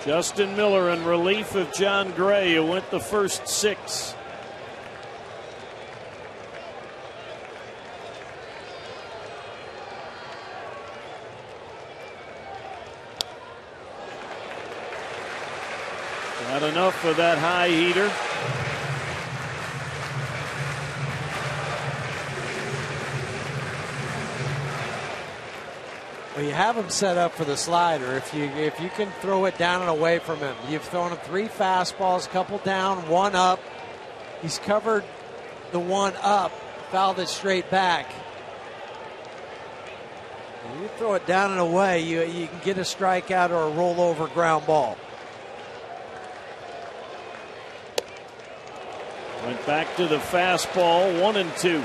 Justin Miller in relief of John Gray, who went the first 6. Not enough for that high heater. Well, you have him set up for the slider. If you can throw it down and away from him. You've thrown him 3 fastballs, couple down, 1 up. He's covered the 1 up, fouled it straight back. When you throw it down and away, you can get a strikeout or a rollover ground ball. Went back to the fastball, 1-2.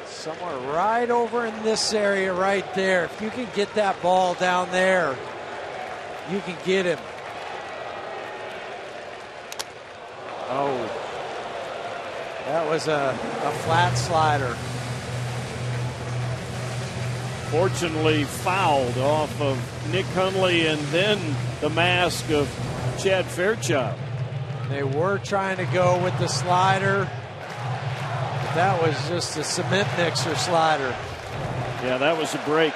Somewhere right over in this area right there. If you can get that ball down there, you can get him. Oh, that was a flat slider. Fortunately fouled off of Nick Hundley and then the mask of Chad Fairchild. They were trying to go with the slider. That was just a cement mixer slider. Yeah, that was a break.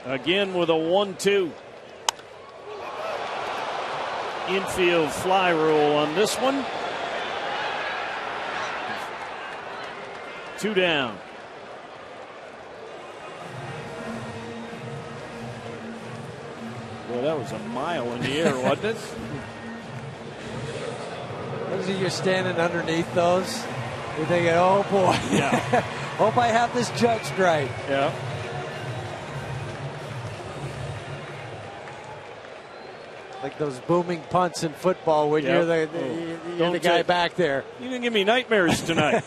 Again with a 1-2. Infield fly rule on this one. 2 down. Well, that was a mile in the air, wasn't it? Those of you standing underneath those, you're thinking, oh boy, yeah. Hope I have this judged right. Yeah. Like those booming punts in football when you're the guy back there. You didn't give me nightmares tonight.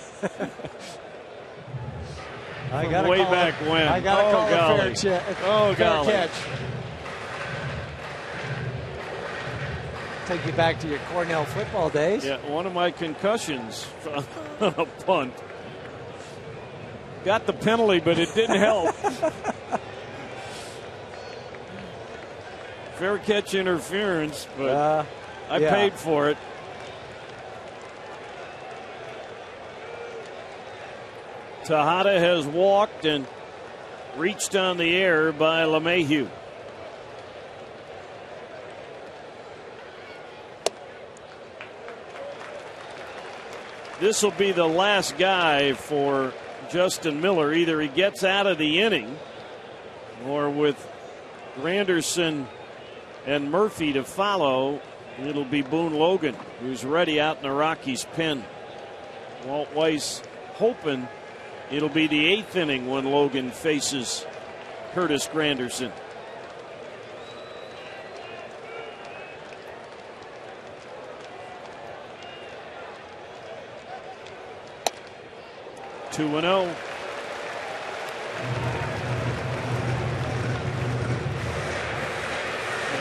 I got way back when. I got to call golly. a fair catch. Take you back to your Cornell football days. Yeah, one of my concussions on a punt. Got the penalty, but it didn't help. Fair catch interference, but I paid for it. Tejada has walked and reached on the air by LeMahieu. This will be the last guy for Justin Miller. Either he gets out of the inning, or with Granderson and Murphy to follow, it'll be Boone Logan, who's ready out in the Rockies' pen. Walt Weiss hoping it'll be the 8th inning when Logan faces Curtis Granderson. Two and 0.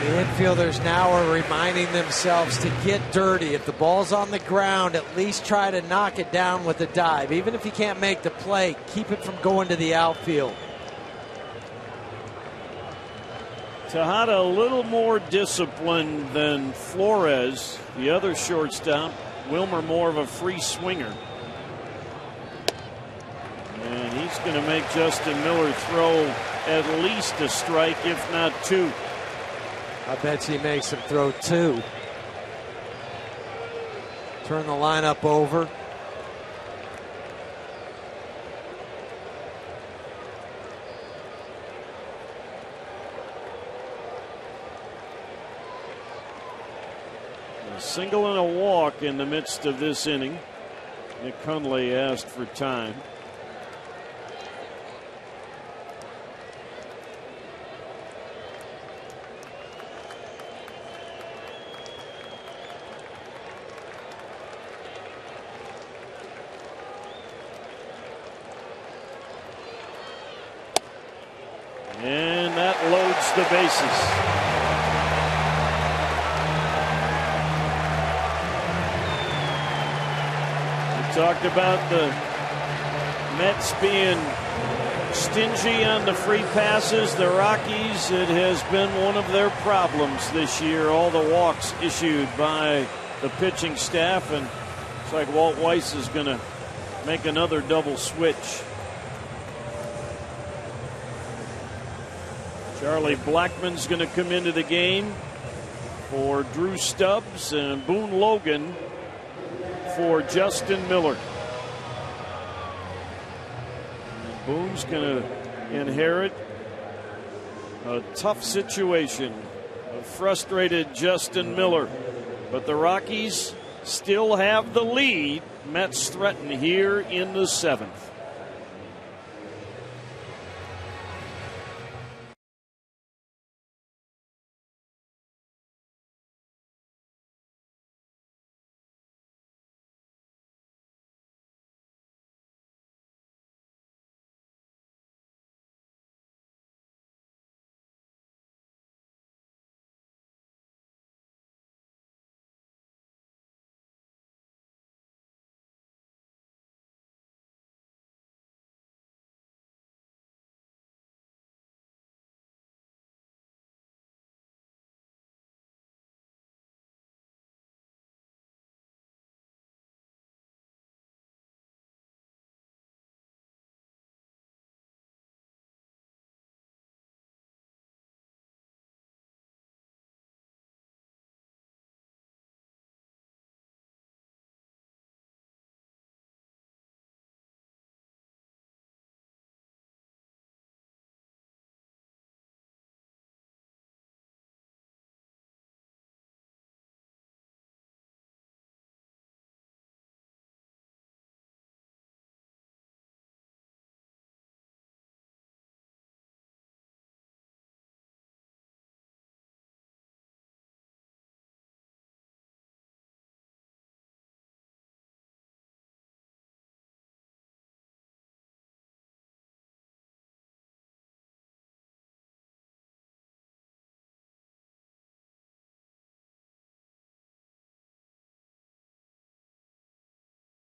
The infielders now are reminding themselves to get dirty. If the ball's on the ground, at least try to knock it down with a dive. Even if you can't make the play, keep it from going to the outfield. Tejada a little more disciplined than Flores, the other shortstop. Wilmer more of a free swinger. And he's going to make Justin Miller throw at least a strike, if not 2. I bet he makes him throw 2. Turn the lineup over. A single and a walk in the midst of this inning. Nick Hundley asked for time. And that loads the bases. We talked about the Mets being Stingy on the free passes. The Rockies, it has been one of their problems this year. All the walks issued by the pitching staff, and it's like Walt Weiss is going to make another double switch. Charlie Blackmon's going to come into the game for Drew Stubbs, and Boone Logan for Justin Miller. And Boone's going to inherit a tough situation, a frustrated Justin Miller. But the Rockies still have the lead. Mets threaten here in the 7th.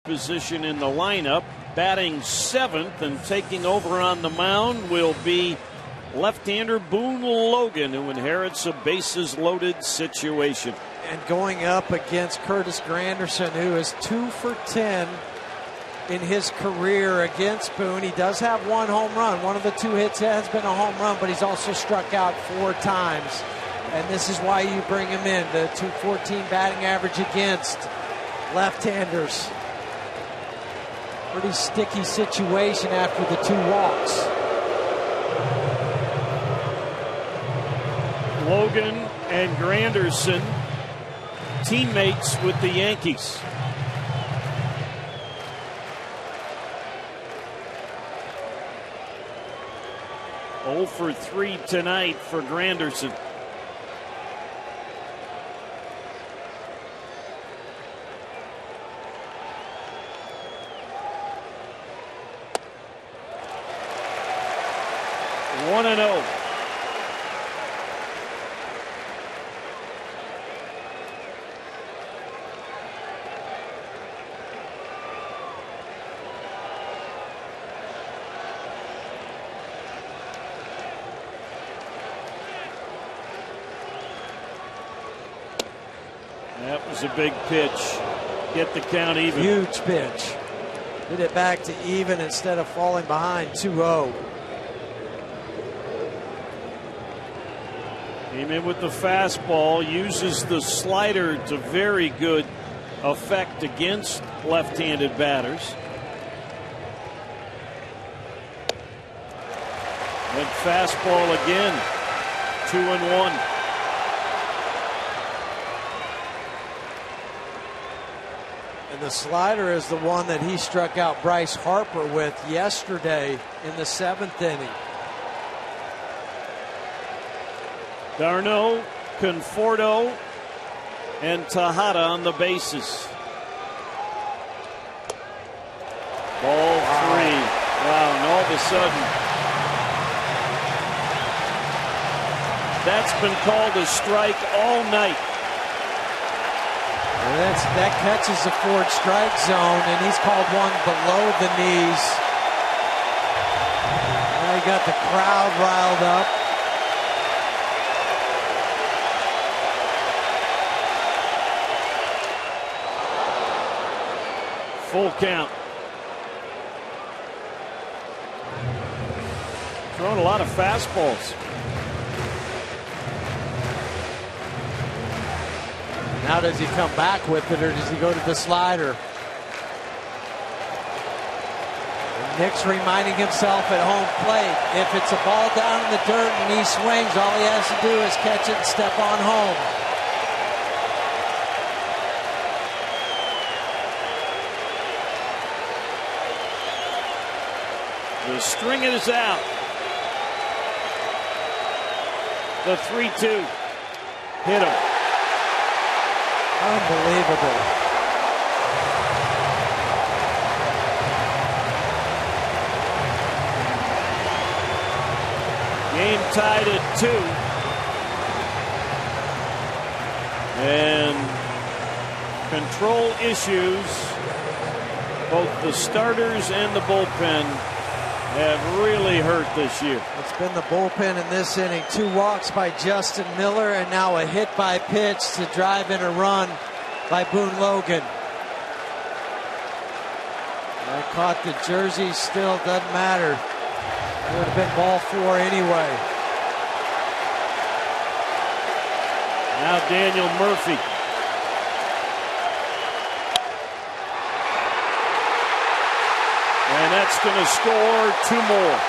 Position in the lineup, batting 7th and taking over on the mound will be left-hander Boone Logan, who inherits a bases-loaded situation. And going up against Curtis Granderson, who is 2 for 10 in his career against Boone. He does have 1 home run. One of the 2 hits has been a home run, but he's also struck out 4 times. And this is why you bring him in, the .214 batting average against left-handers. Pretty sticky situation after the 2 walks. Logan and Granderson, teammates with the Yankees. Oh for 3 tonight for Granderson. One and 0. That was a big pitch. Get the count even. Huge pitch. Hit it back to even instead of falling behind 2-0. Came in with the fastball, uses the slider to very good effect against left-handed batters. Went fastball again, 2-1. And the slider is the one that he struck out Bryce Harper with yesterday in the 7th inning. Darno, Conforto, and Tejada on the bases. Ball 3. Wow, and all of a sudden, that's been called a strike all night. And that catches the 4th strike zone, and he's called one below the knees. got the crowd riled up. Full count. Throwing a lot of fastballs. Now does he come back with it, or does he go to the slider? And Nick's reminding himself at home plate, if it's a ball down in the dirt and he swings, all he has to do is catch it and step on home. The string is out. The 3-2. Hit him. Unbelievable. Game tied at 2. And control issues. Both the starters and the bullpen have really hurt this year. It's been the bullpen in this inning. 2 walks by Justin Miller, and now a hit by pitch to drive in a run by Boone Logan. I caught the jersey, still doesn't matter. It would have been ball 4 anyway. Now Daniel Murphy. And that's going to score 2 more.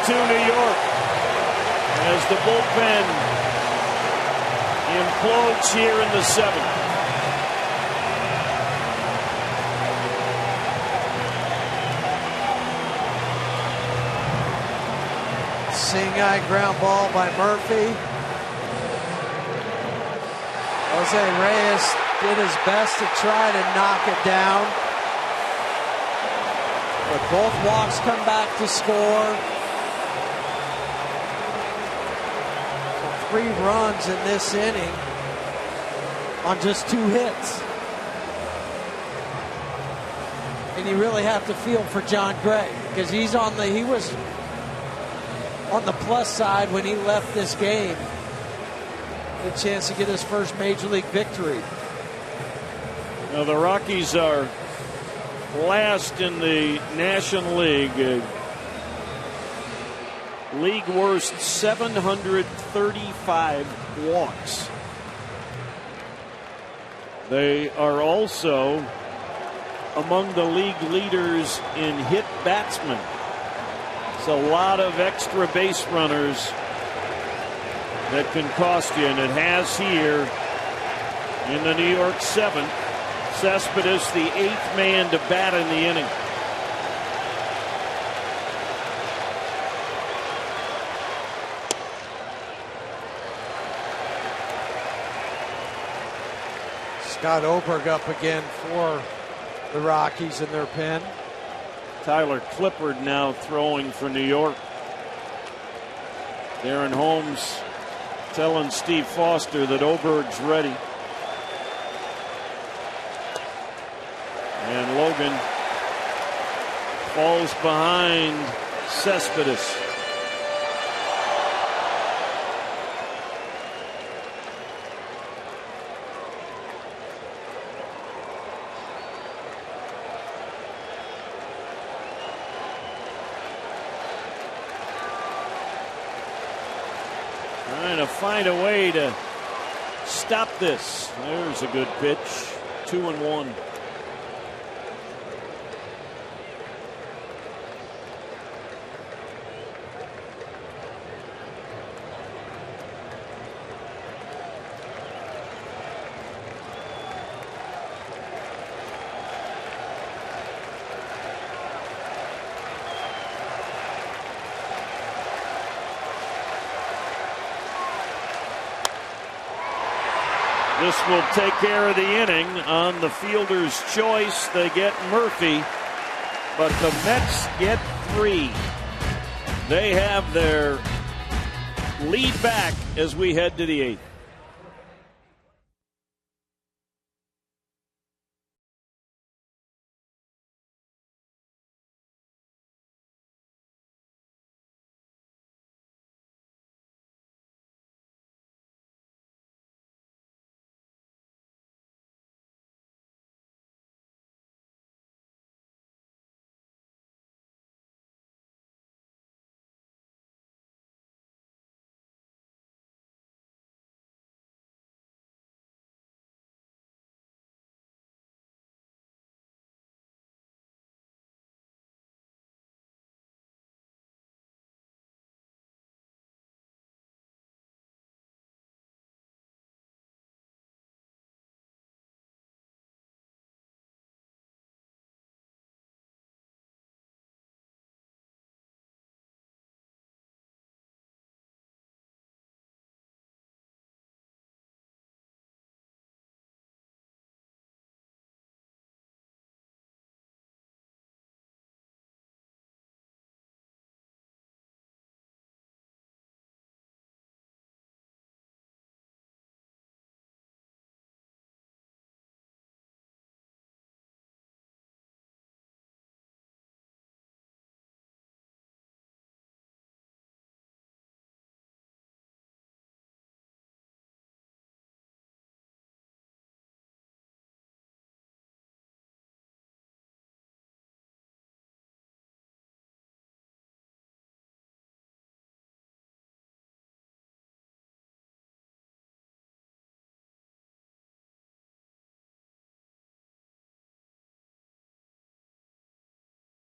New York as the bullpen implodes here in the 7th. Seeing-eye ground ball by Murphy. Jose Reyes did his best to try to knock it down, but both walks come back to score. 3 runs in this inning on just 2 hits. And you really have to feel for John Gray, because he was on the plus side when he left this game. A chance to get his first major league victory. Now the Rockies are last in the National League. League worst 735 walks. They are also among the league leaders in hit batsmen. It's a lot of extra base runners that can cost you, and it has here in the New York 7th. Cespedes, the 8th man to bat in the inning. Scott Oberg up again for the Rockies in their pen. Tyler Clippard now throwing for New York. Darren Holmes telling Steve Foster that Oberg's ready. And Logan falls behind Cespedes. Trying to find a way to stop this. There's a good pitch. 2-1. This will take care of the inning. On the fielder's choice, they get Murphy, but the Mets get 3. They have their lead back as we head to the 8th.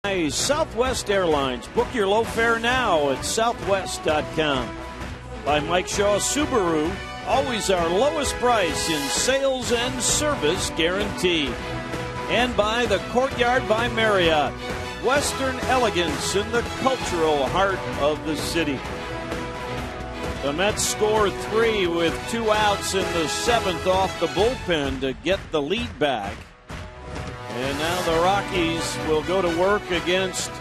Southwest Airlines. Book your low fare now at southwest.com. By Mike Shaw Subaru. Always our lowest price in sales and service guarantee. And by the Courtyard by Marriott. Western elegance in the cultural heart of the city. The Mets score 3 with 2 outs in the 7th off the bullpen to get the lead back. And now the Rockies will go to work against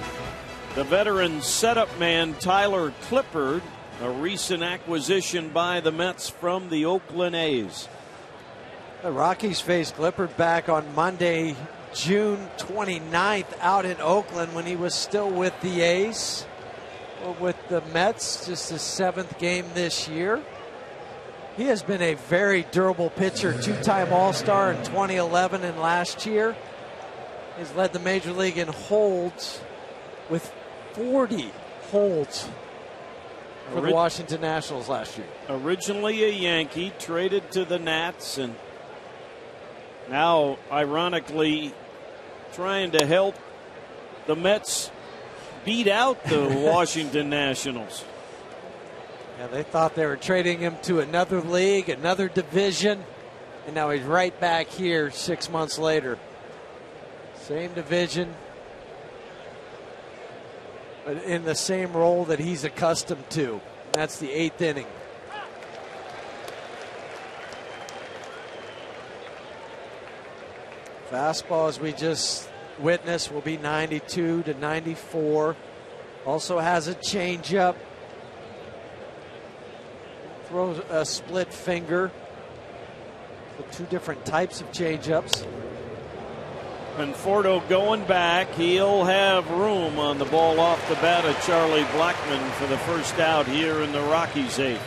the veteran setup man Tyler Clippard, a recent acquisition by the Mets from the Oakland A's. The Rockies faced Clippard back on Monday, June 29th out in Oakland when he was still with the A's. With the Mets, just his 7th game this year. He has been a very durable pitcher, 2-time All-Star in 2011 and last year. He's led the major league in holds with 40 holds for the Washington Nationals last year. Originally a Yankee, traded to the Nats, and now, ironically, trying to help the Mets beat out the Washington Nationals. Yeah, they thought they were trading him to another league, another division, and now he's right back here 6 months later. Same division, but in the same role that he's accustomed to. And that's the 8th inning. Fastball, as we just witnessed, will be 92 to 94. Also has a changeup. Throws a split finger. So 2 different types of changeups. Conforto going back. He'll have room on the ball off the bat of Charlie Blackmon for the first out here in the Rockies' 8th.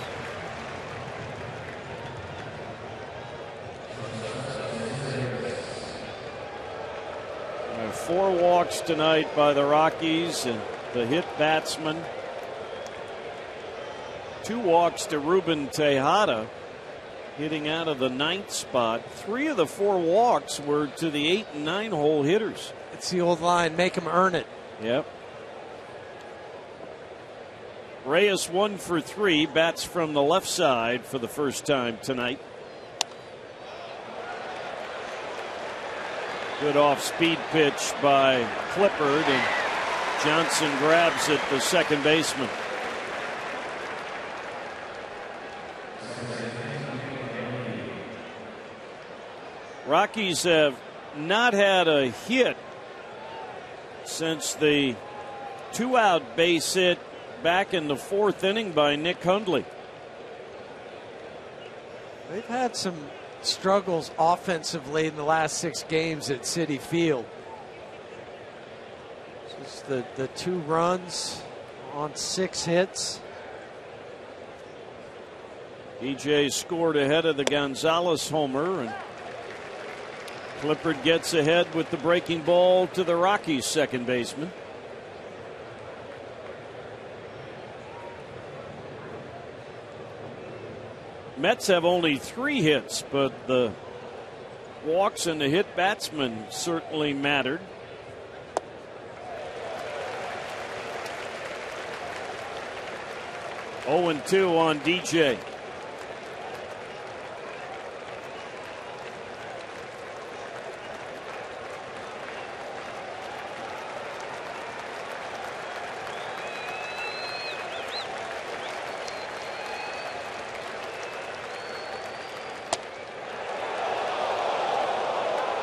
There are 4 walks tonight by the Rockies and the hit batsman. 2 walks to Ruben Tejada, hitting out of the 9th spot. 3 of the 4 walks were to the 8 and 9 hole hitters. It's the old line, make them earn it. Yep. Reyes 1 for 3, bats from the left side for the first time tonight. Good off-speed pitch by Clippard, and Johnson grabs it, the second baseman. Rockies have not had a hit since the 2-out base hit back in the 4th inning by Nick Hundley. They've had some struggles offensively in the last 6 games at Citi Field. Just the 2 runs on 6 hits. DJ scored ahead of the Gonzalez homer, and Clippard gets ahead with the breaking ball to the Rockies' second baseman. Mets have only 3 hits, but the walks and the hit batsman certainly mattered. Oh and 2 on DJ.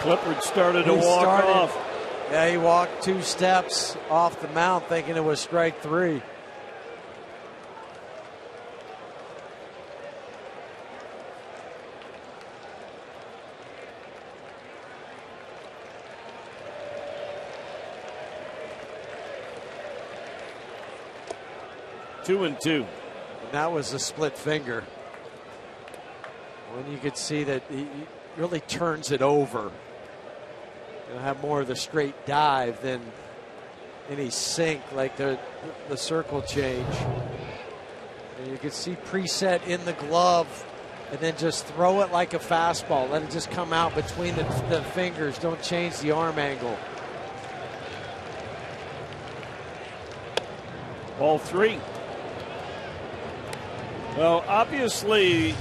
Clippard started to walk off. Yeah, he walked 2 steps off the mound thinking it was strike 3. Two and 2. And that was a split finger. When you could see that he really turns it over. He'll have more of the straight dive than any sink like the circle change. And you can see preset in the glove and then just throw it like a fastball. Let it just come out between the fingers. Don't change the arm angle. Ball 3. Well, obviously,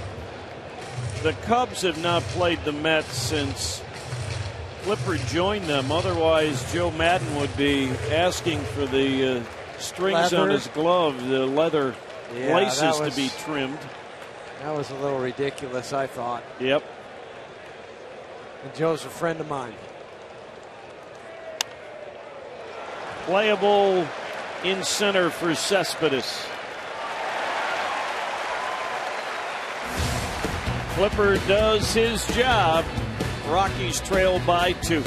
the Cubs have not played the Mets since Flipper joined them. Otherwise, Joe Madden would be asking for the strings on his glove, the leather laces to be trimmed. That was a little ridiculous, I thought. Yep. And Joe's a friend of mine. Playable in center for Cespedes. Flipper does his job. Rockies trail by 2.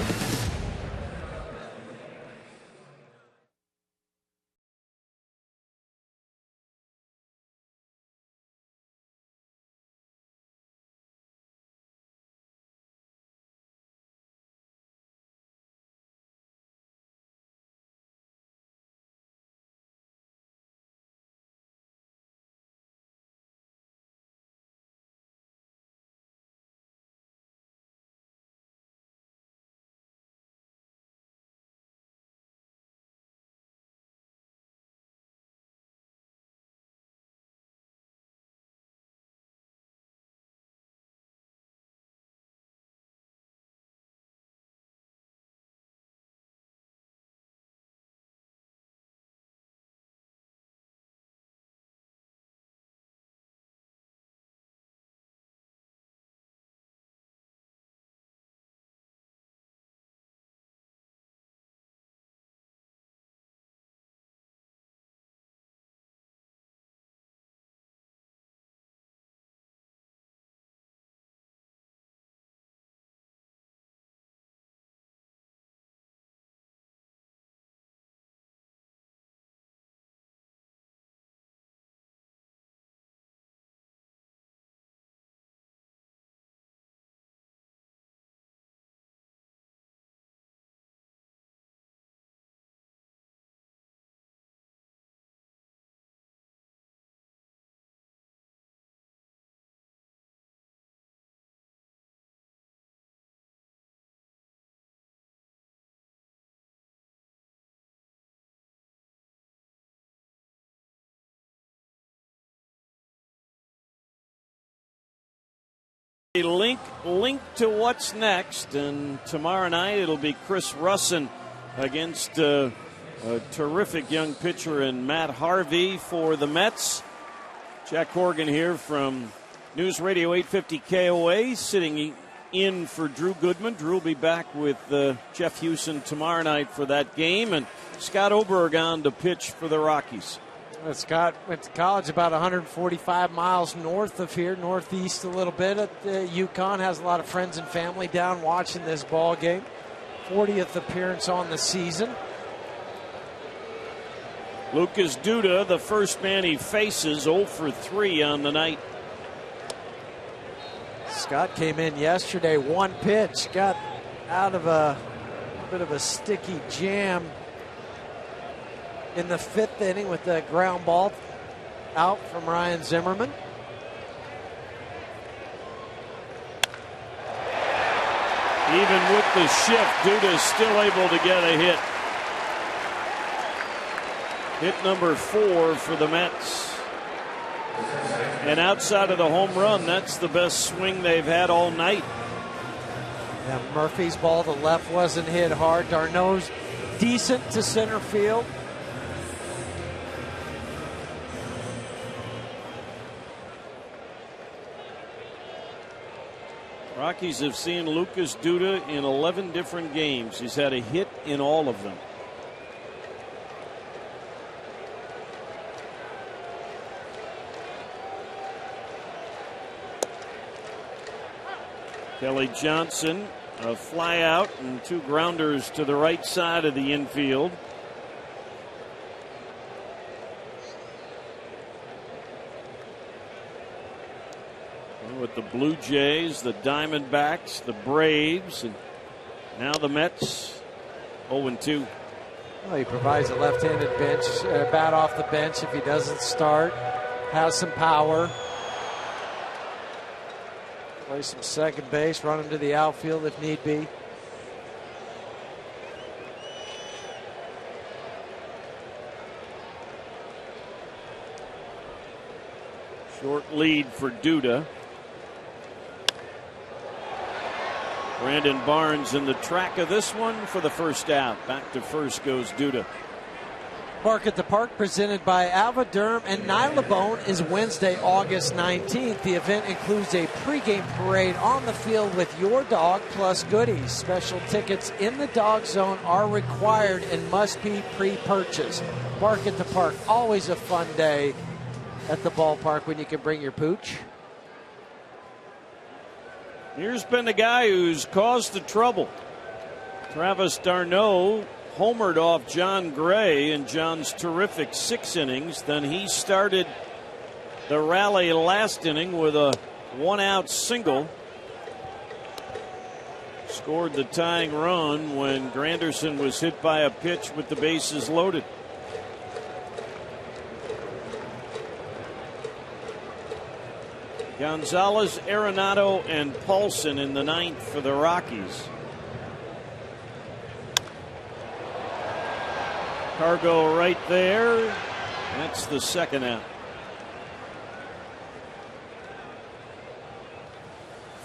A link to what's next, and tomorrow night it'll be Chris Russin against a terrific young pitcher in Matt Harvey for the Mets. Jack Corrigan here from News Radio 850 KOA, sitting in for Drew Goodman. Drew will be back with Jeff Hewson tomorrow night for that game, and Scott Oberg on to pitch for the Rockies. Scott went to college about 145 miles north of here, northeast a little bit at Yukon. Has a lot of friends and family down watching this ball game. 40th appearance on the season. Lucas Duda, the first man he faces, 0 for 3 on the night. Scott came in yesterday, 1 pitch, got out of a bit of a sticky jam in the 5th inning with the ground ball out from Ryan Zimmerman. Even with the shift, Duda is still able to get a hit. Hit number 4 for the Mets. And outside of the home run, that's the best swing they've had all night. Yeah, Murphy's ball, the left wasn't hit hard. Darno's decent to center field. Rockies have seen Lucas Duda in 11 different games. He's had a hit in all of them. Kelly Johnson, a fly out and 2 grounders to the right side of the infield. With the Blue Jays, the Diamondbacks, the Braves, and now the Mets, 0-2. Well, he provides a left-handed bat off the bench if he doesn't start. Has some power. Play some second base, run him to the outfield if need be. Short lead for Duda. Brandon Barnes in the track of this one for the first out. Back to first goes Duda. Park at the Park, presented by Avoderm and Nylabone, is Wednesday, August 19th. The event includes a pregame parade on the field with your dog plus goodies. Special tickets in the dog zone are required and must be pre-purchased. Park at the Park, always a fun day at the ballpark when you can bring your pooch. Here's been the guy who's caused the trouble. Travis d'Arnaud homered off John Gray in John's terrific 6 innings. Then he started the rally last inning with a 1-out single. Scored the tying run when Granderson was hit by a pitch with the bases loaded. Gonzalez, Arenado, and Paulson in the 9th for the Rockies. Cargo right there. That's the second out.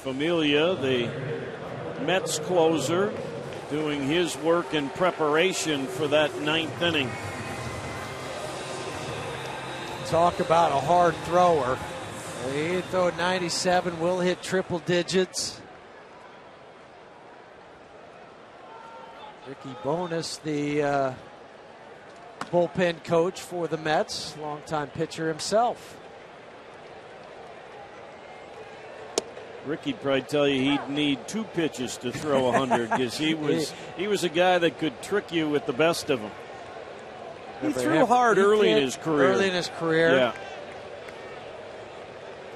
Familia, the Mets closer, doing his work in preparation for that 9th inning. Talk about a hard thrower. He throw 97, will hit triple digits. Ricky Bonas, the bullpen coach for the Mets, longtime pitcher himself. Ricky'd probably tell you he'd need 2 pitches to throw 100 because he was a guy that could trick you with the best of them. He threw hard early in his career. Early in his career. Yeah.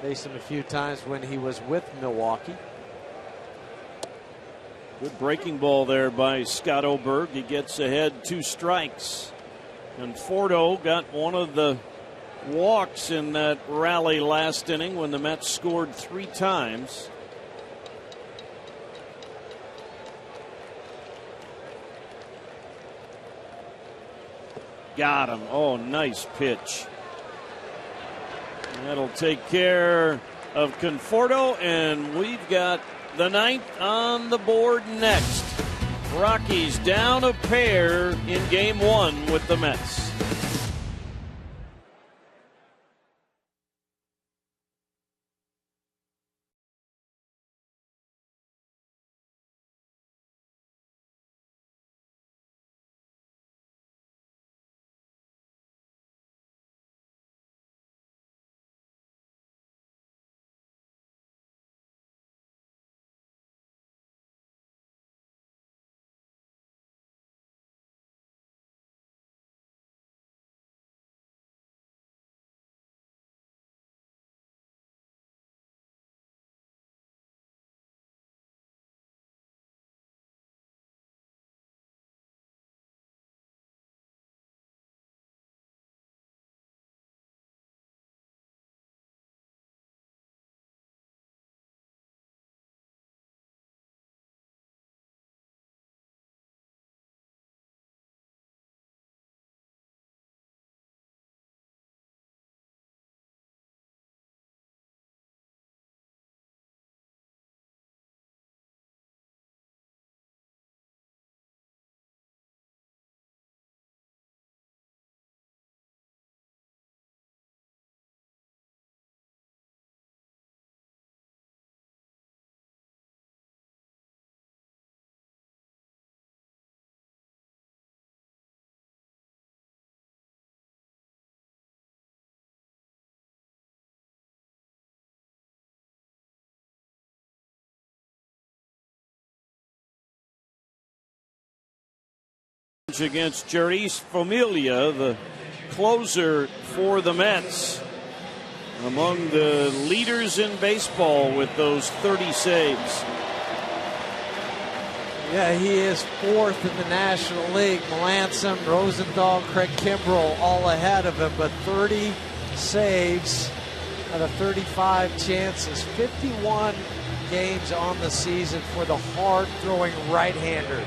Faced him a few times when he was with Milwaukee. Good breaking ball there by Scott Oberg. He gets ahead 2 strikes. And Fordo got one of the walks in that rally last inning when the Mets scored 3 times. Got him. Oh, nice pitch. That'll take care of Conforto, and we've got the 9th on the board next. Rockies down a pair in game 1 with the Mets. Against Jeurys Familia, the closer for the Mets. Among the leaders in baseball with those 30 saves. Yeah, he is 4th in the National League. Melanson, Rosenthal, Craig Kimbrell all ahead of him, but 30 saves out of 35 chances. 51 games on the season for the hard-throwing right-hander.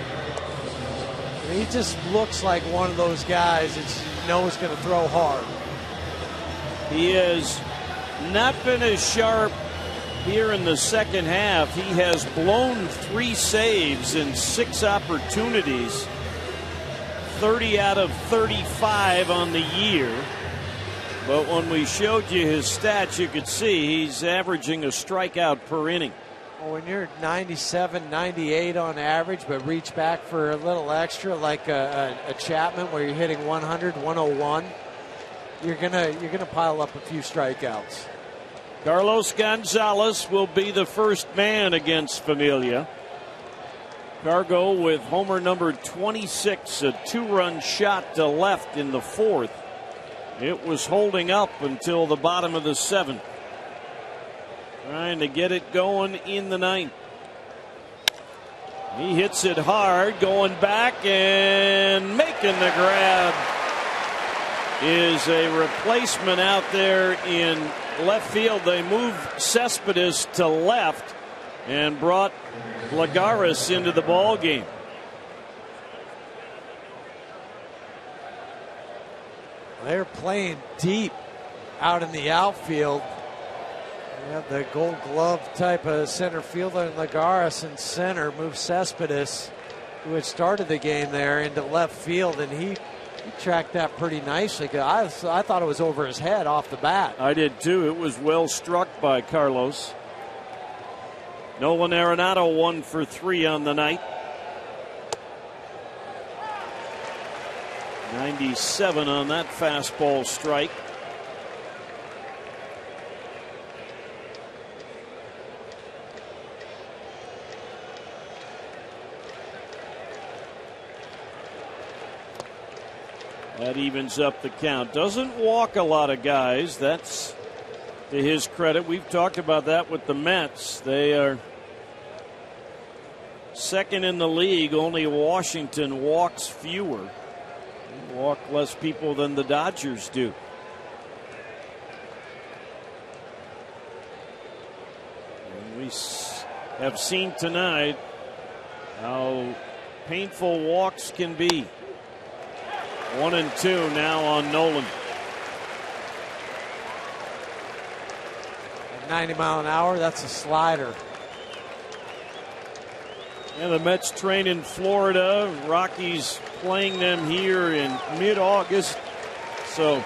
He just looks like one of those guys that you know is going to throw hard. He is not been as sharp here in the second half. He has blown 3 saves in 6 opportunities, 30 out of 35 on the year. But when we showed you his stats, you could see he's averaging a strikeout per inning. Well, when you're 97, 98 on average, but reach back for a little extra, like a Chapman where you're hitting 100, 101, you're gonna pile up a few strikeouts. Carlos Gonzalez will be the first man against Familia. Cargo with homer number 26, a 2-run shot to left in the 4th. It was holding up until the bottom of the 7th. Trying to get it going in the 9th. He hits it hard, going back and making the grab is a replacement out there in left field. They moved Cespedes to left and brought Lagares into the ball game. They're playing deep out in the outfield. You have the Gold Glove type of center fielder in Lagares in center. Moves Cespedes, who had started the game there, into left field, and he tracked that pretty nicely. I thought it was over his head off the bat. I did too. It was well struck by Carlos. Nolan Arenado 1 for 3 on the night. 97 on that fastball strike. That evens up the count. Doesn't walk a lot of guys. That's to his credit. We've talked about that with the Mets. They are second in the league. Only Washington walks fewer. They walk less people than the Dodgers do. And we have seen tonight how painful walks can be. 1 and 2 now on Nolan. At 90 mile an hour, that's a slider. And the Mets train in Florida. Rockies playing them here in mid-August. So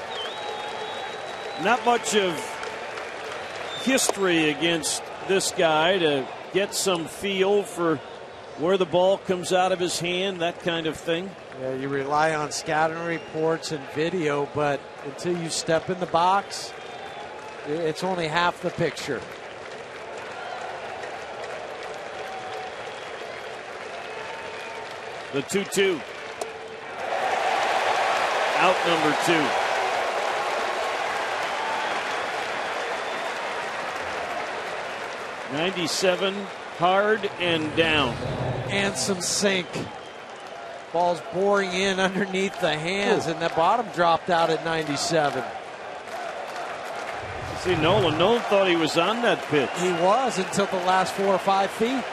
not much of history against this guy to get some feel for where the ball comes out of his hand, that kind of thing. Yeah, you rely on scouting reports and video, but until you step in the box, it's only half the picture. The 2-2. Out number 2. '97, hard and down. And some sink. Ball's boring in underneath the hands, and the bottom dropped out at 97. See, Nolan thought he was on that pitch. He was until the last 4 or 5 feet.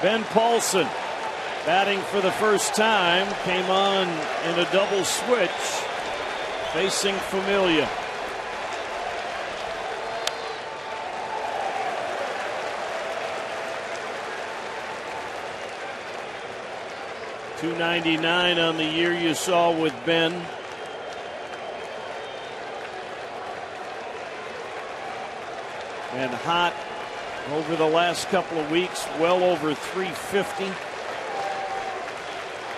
Ben Paulson batting for the first time, came on in a double switch, facing Familia. .299 on the year you saw with Ben. And hot over the last couple of weeks, well over 350.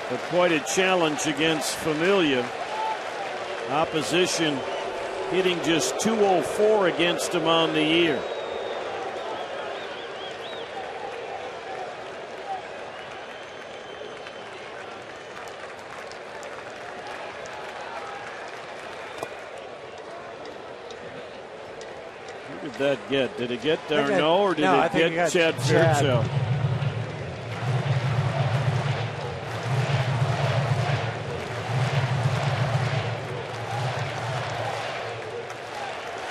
But quite a challenge against Familia. Opposition hitting just .204 against him on the year. Who did that get? Did it get Darno or did it get Chad Fairchild?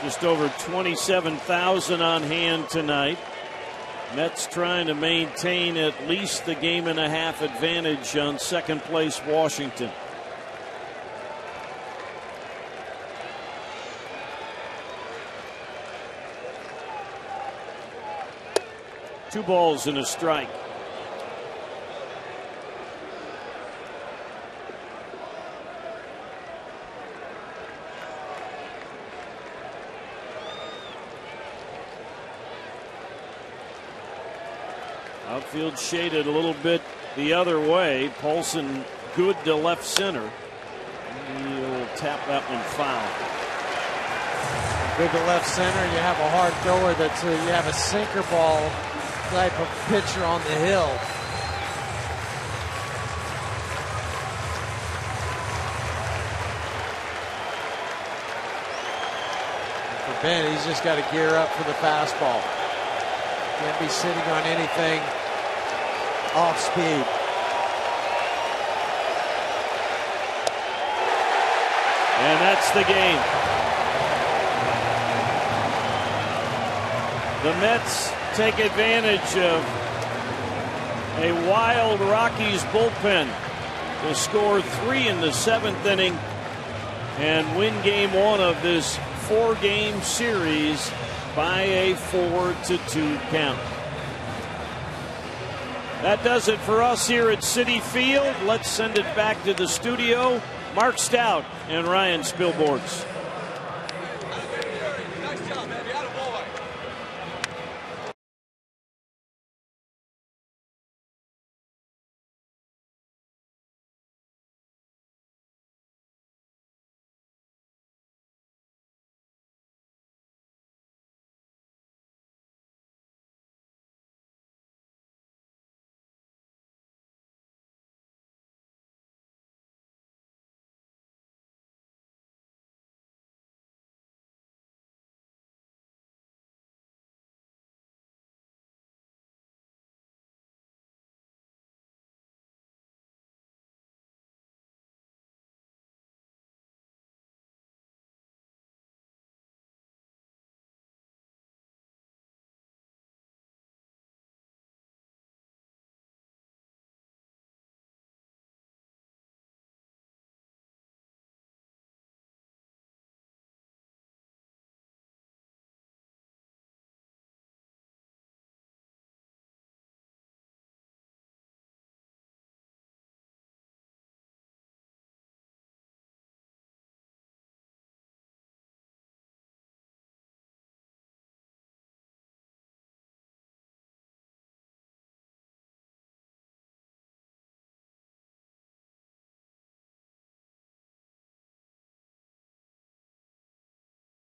Just over 27,000 on hand tonight. Mets trying to maintain at least the game and a half advantage on second place Washington. 2 balls and a strike. Outfield shaded a little bit the other way. Paulson good to left center. He'll tap that one foul. Good to left center. You have a hard thrower that's you have a sinker ball type of pitcher on the hill. For Ben, he's just got to gear up for the fastball. Can't be sitting on anything off speed. And that's the game. The Mets take advantage of a wild Rockies bullpen to score 3 in the 7th inning and win game 1 of this 4-game series by a 4-2 count. That does it for us here at Citi Field. Let's send it back to the studio. Mark Stout and Ryan Spilborghs.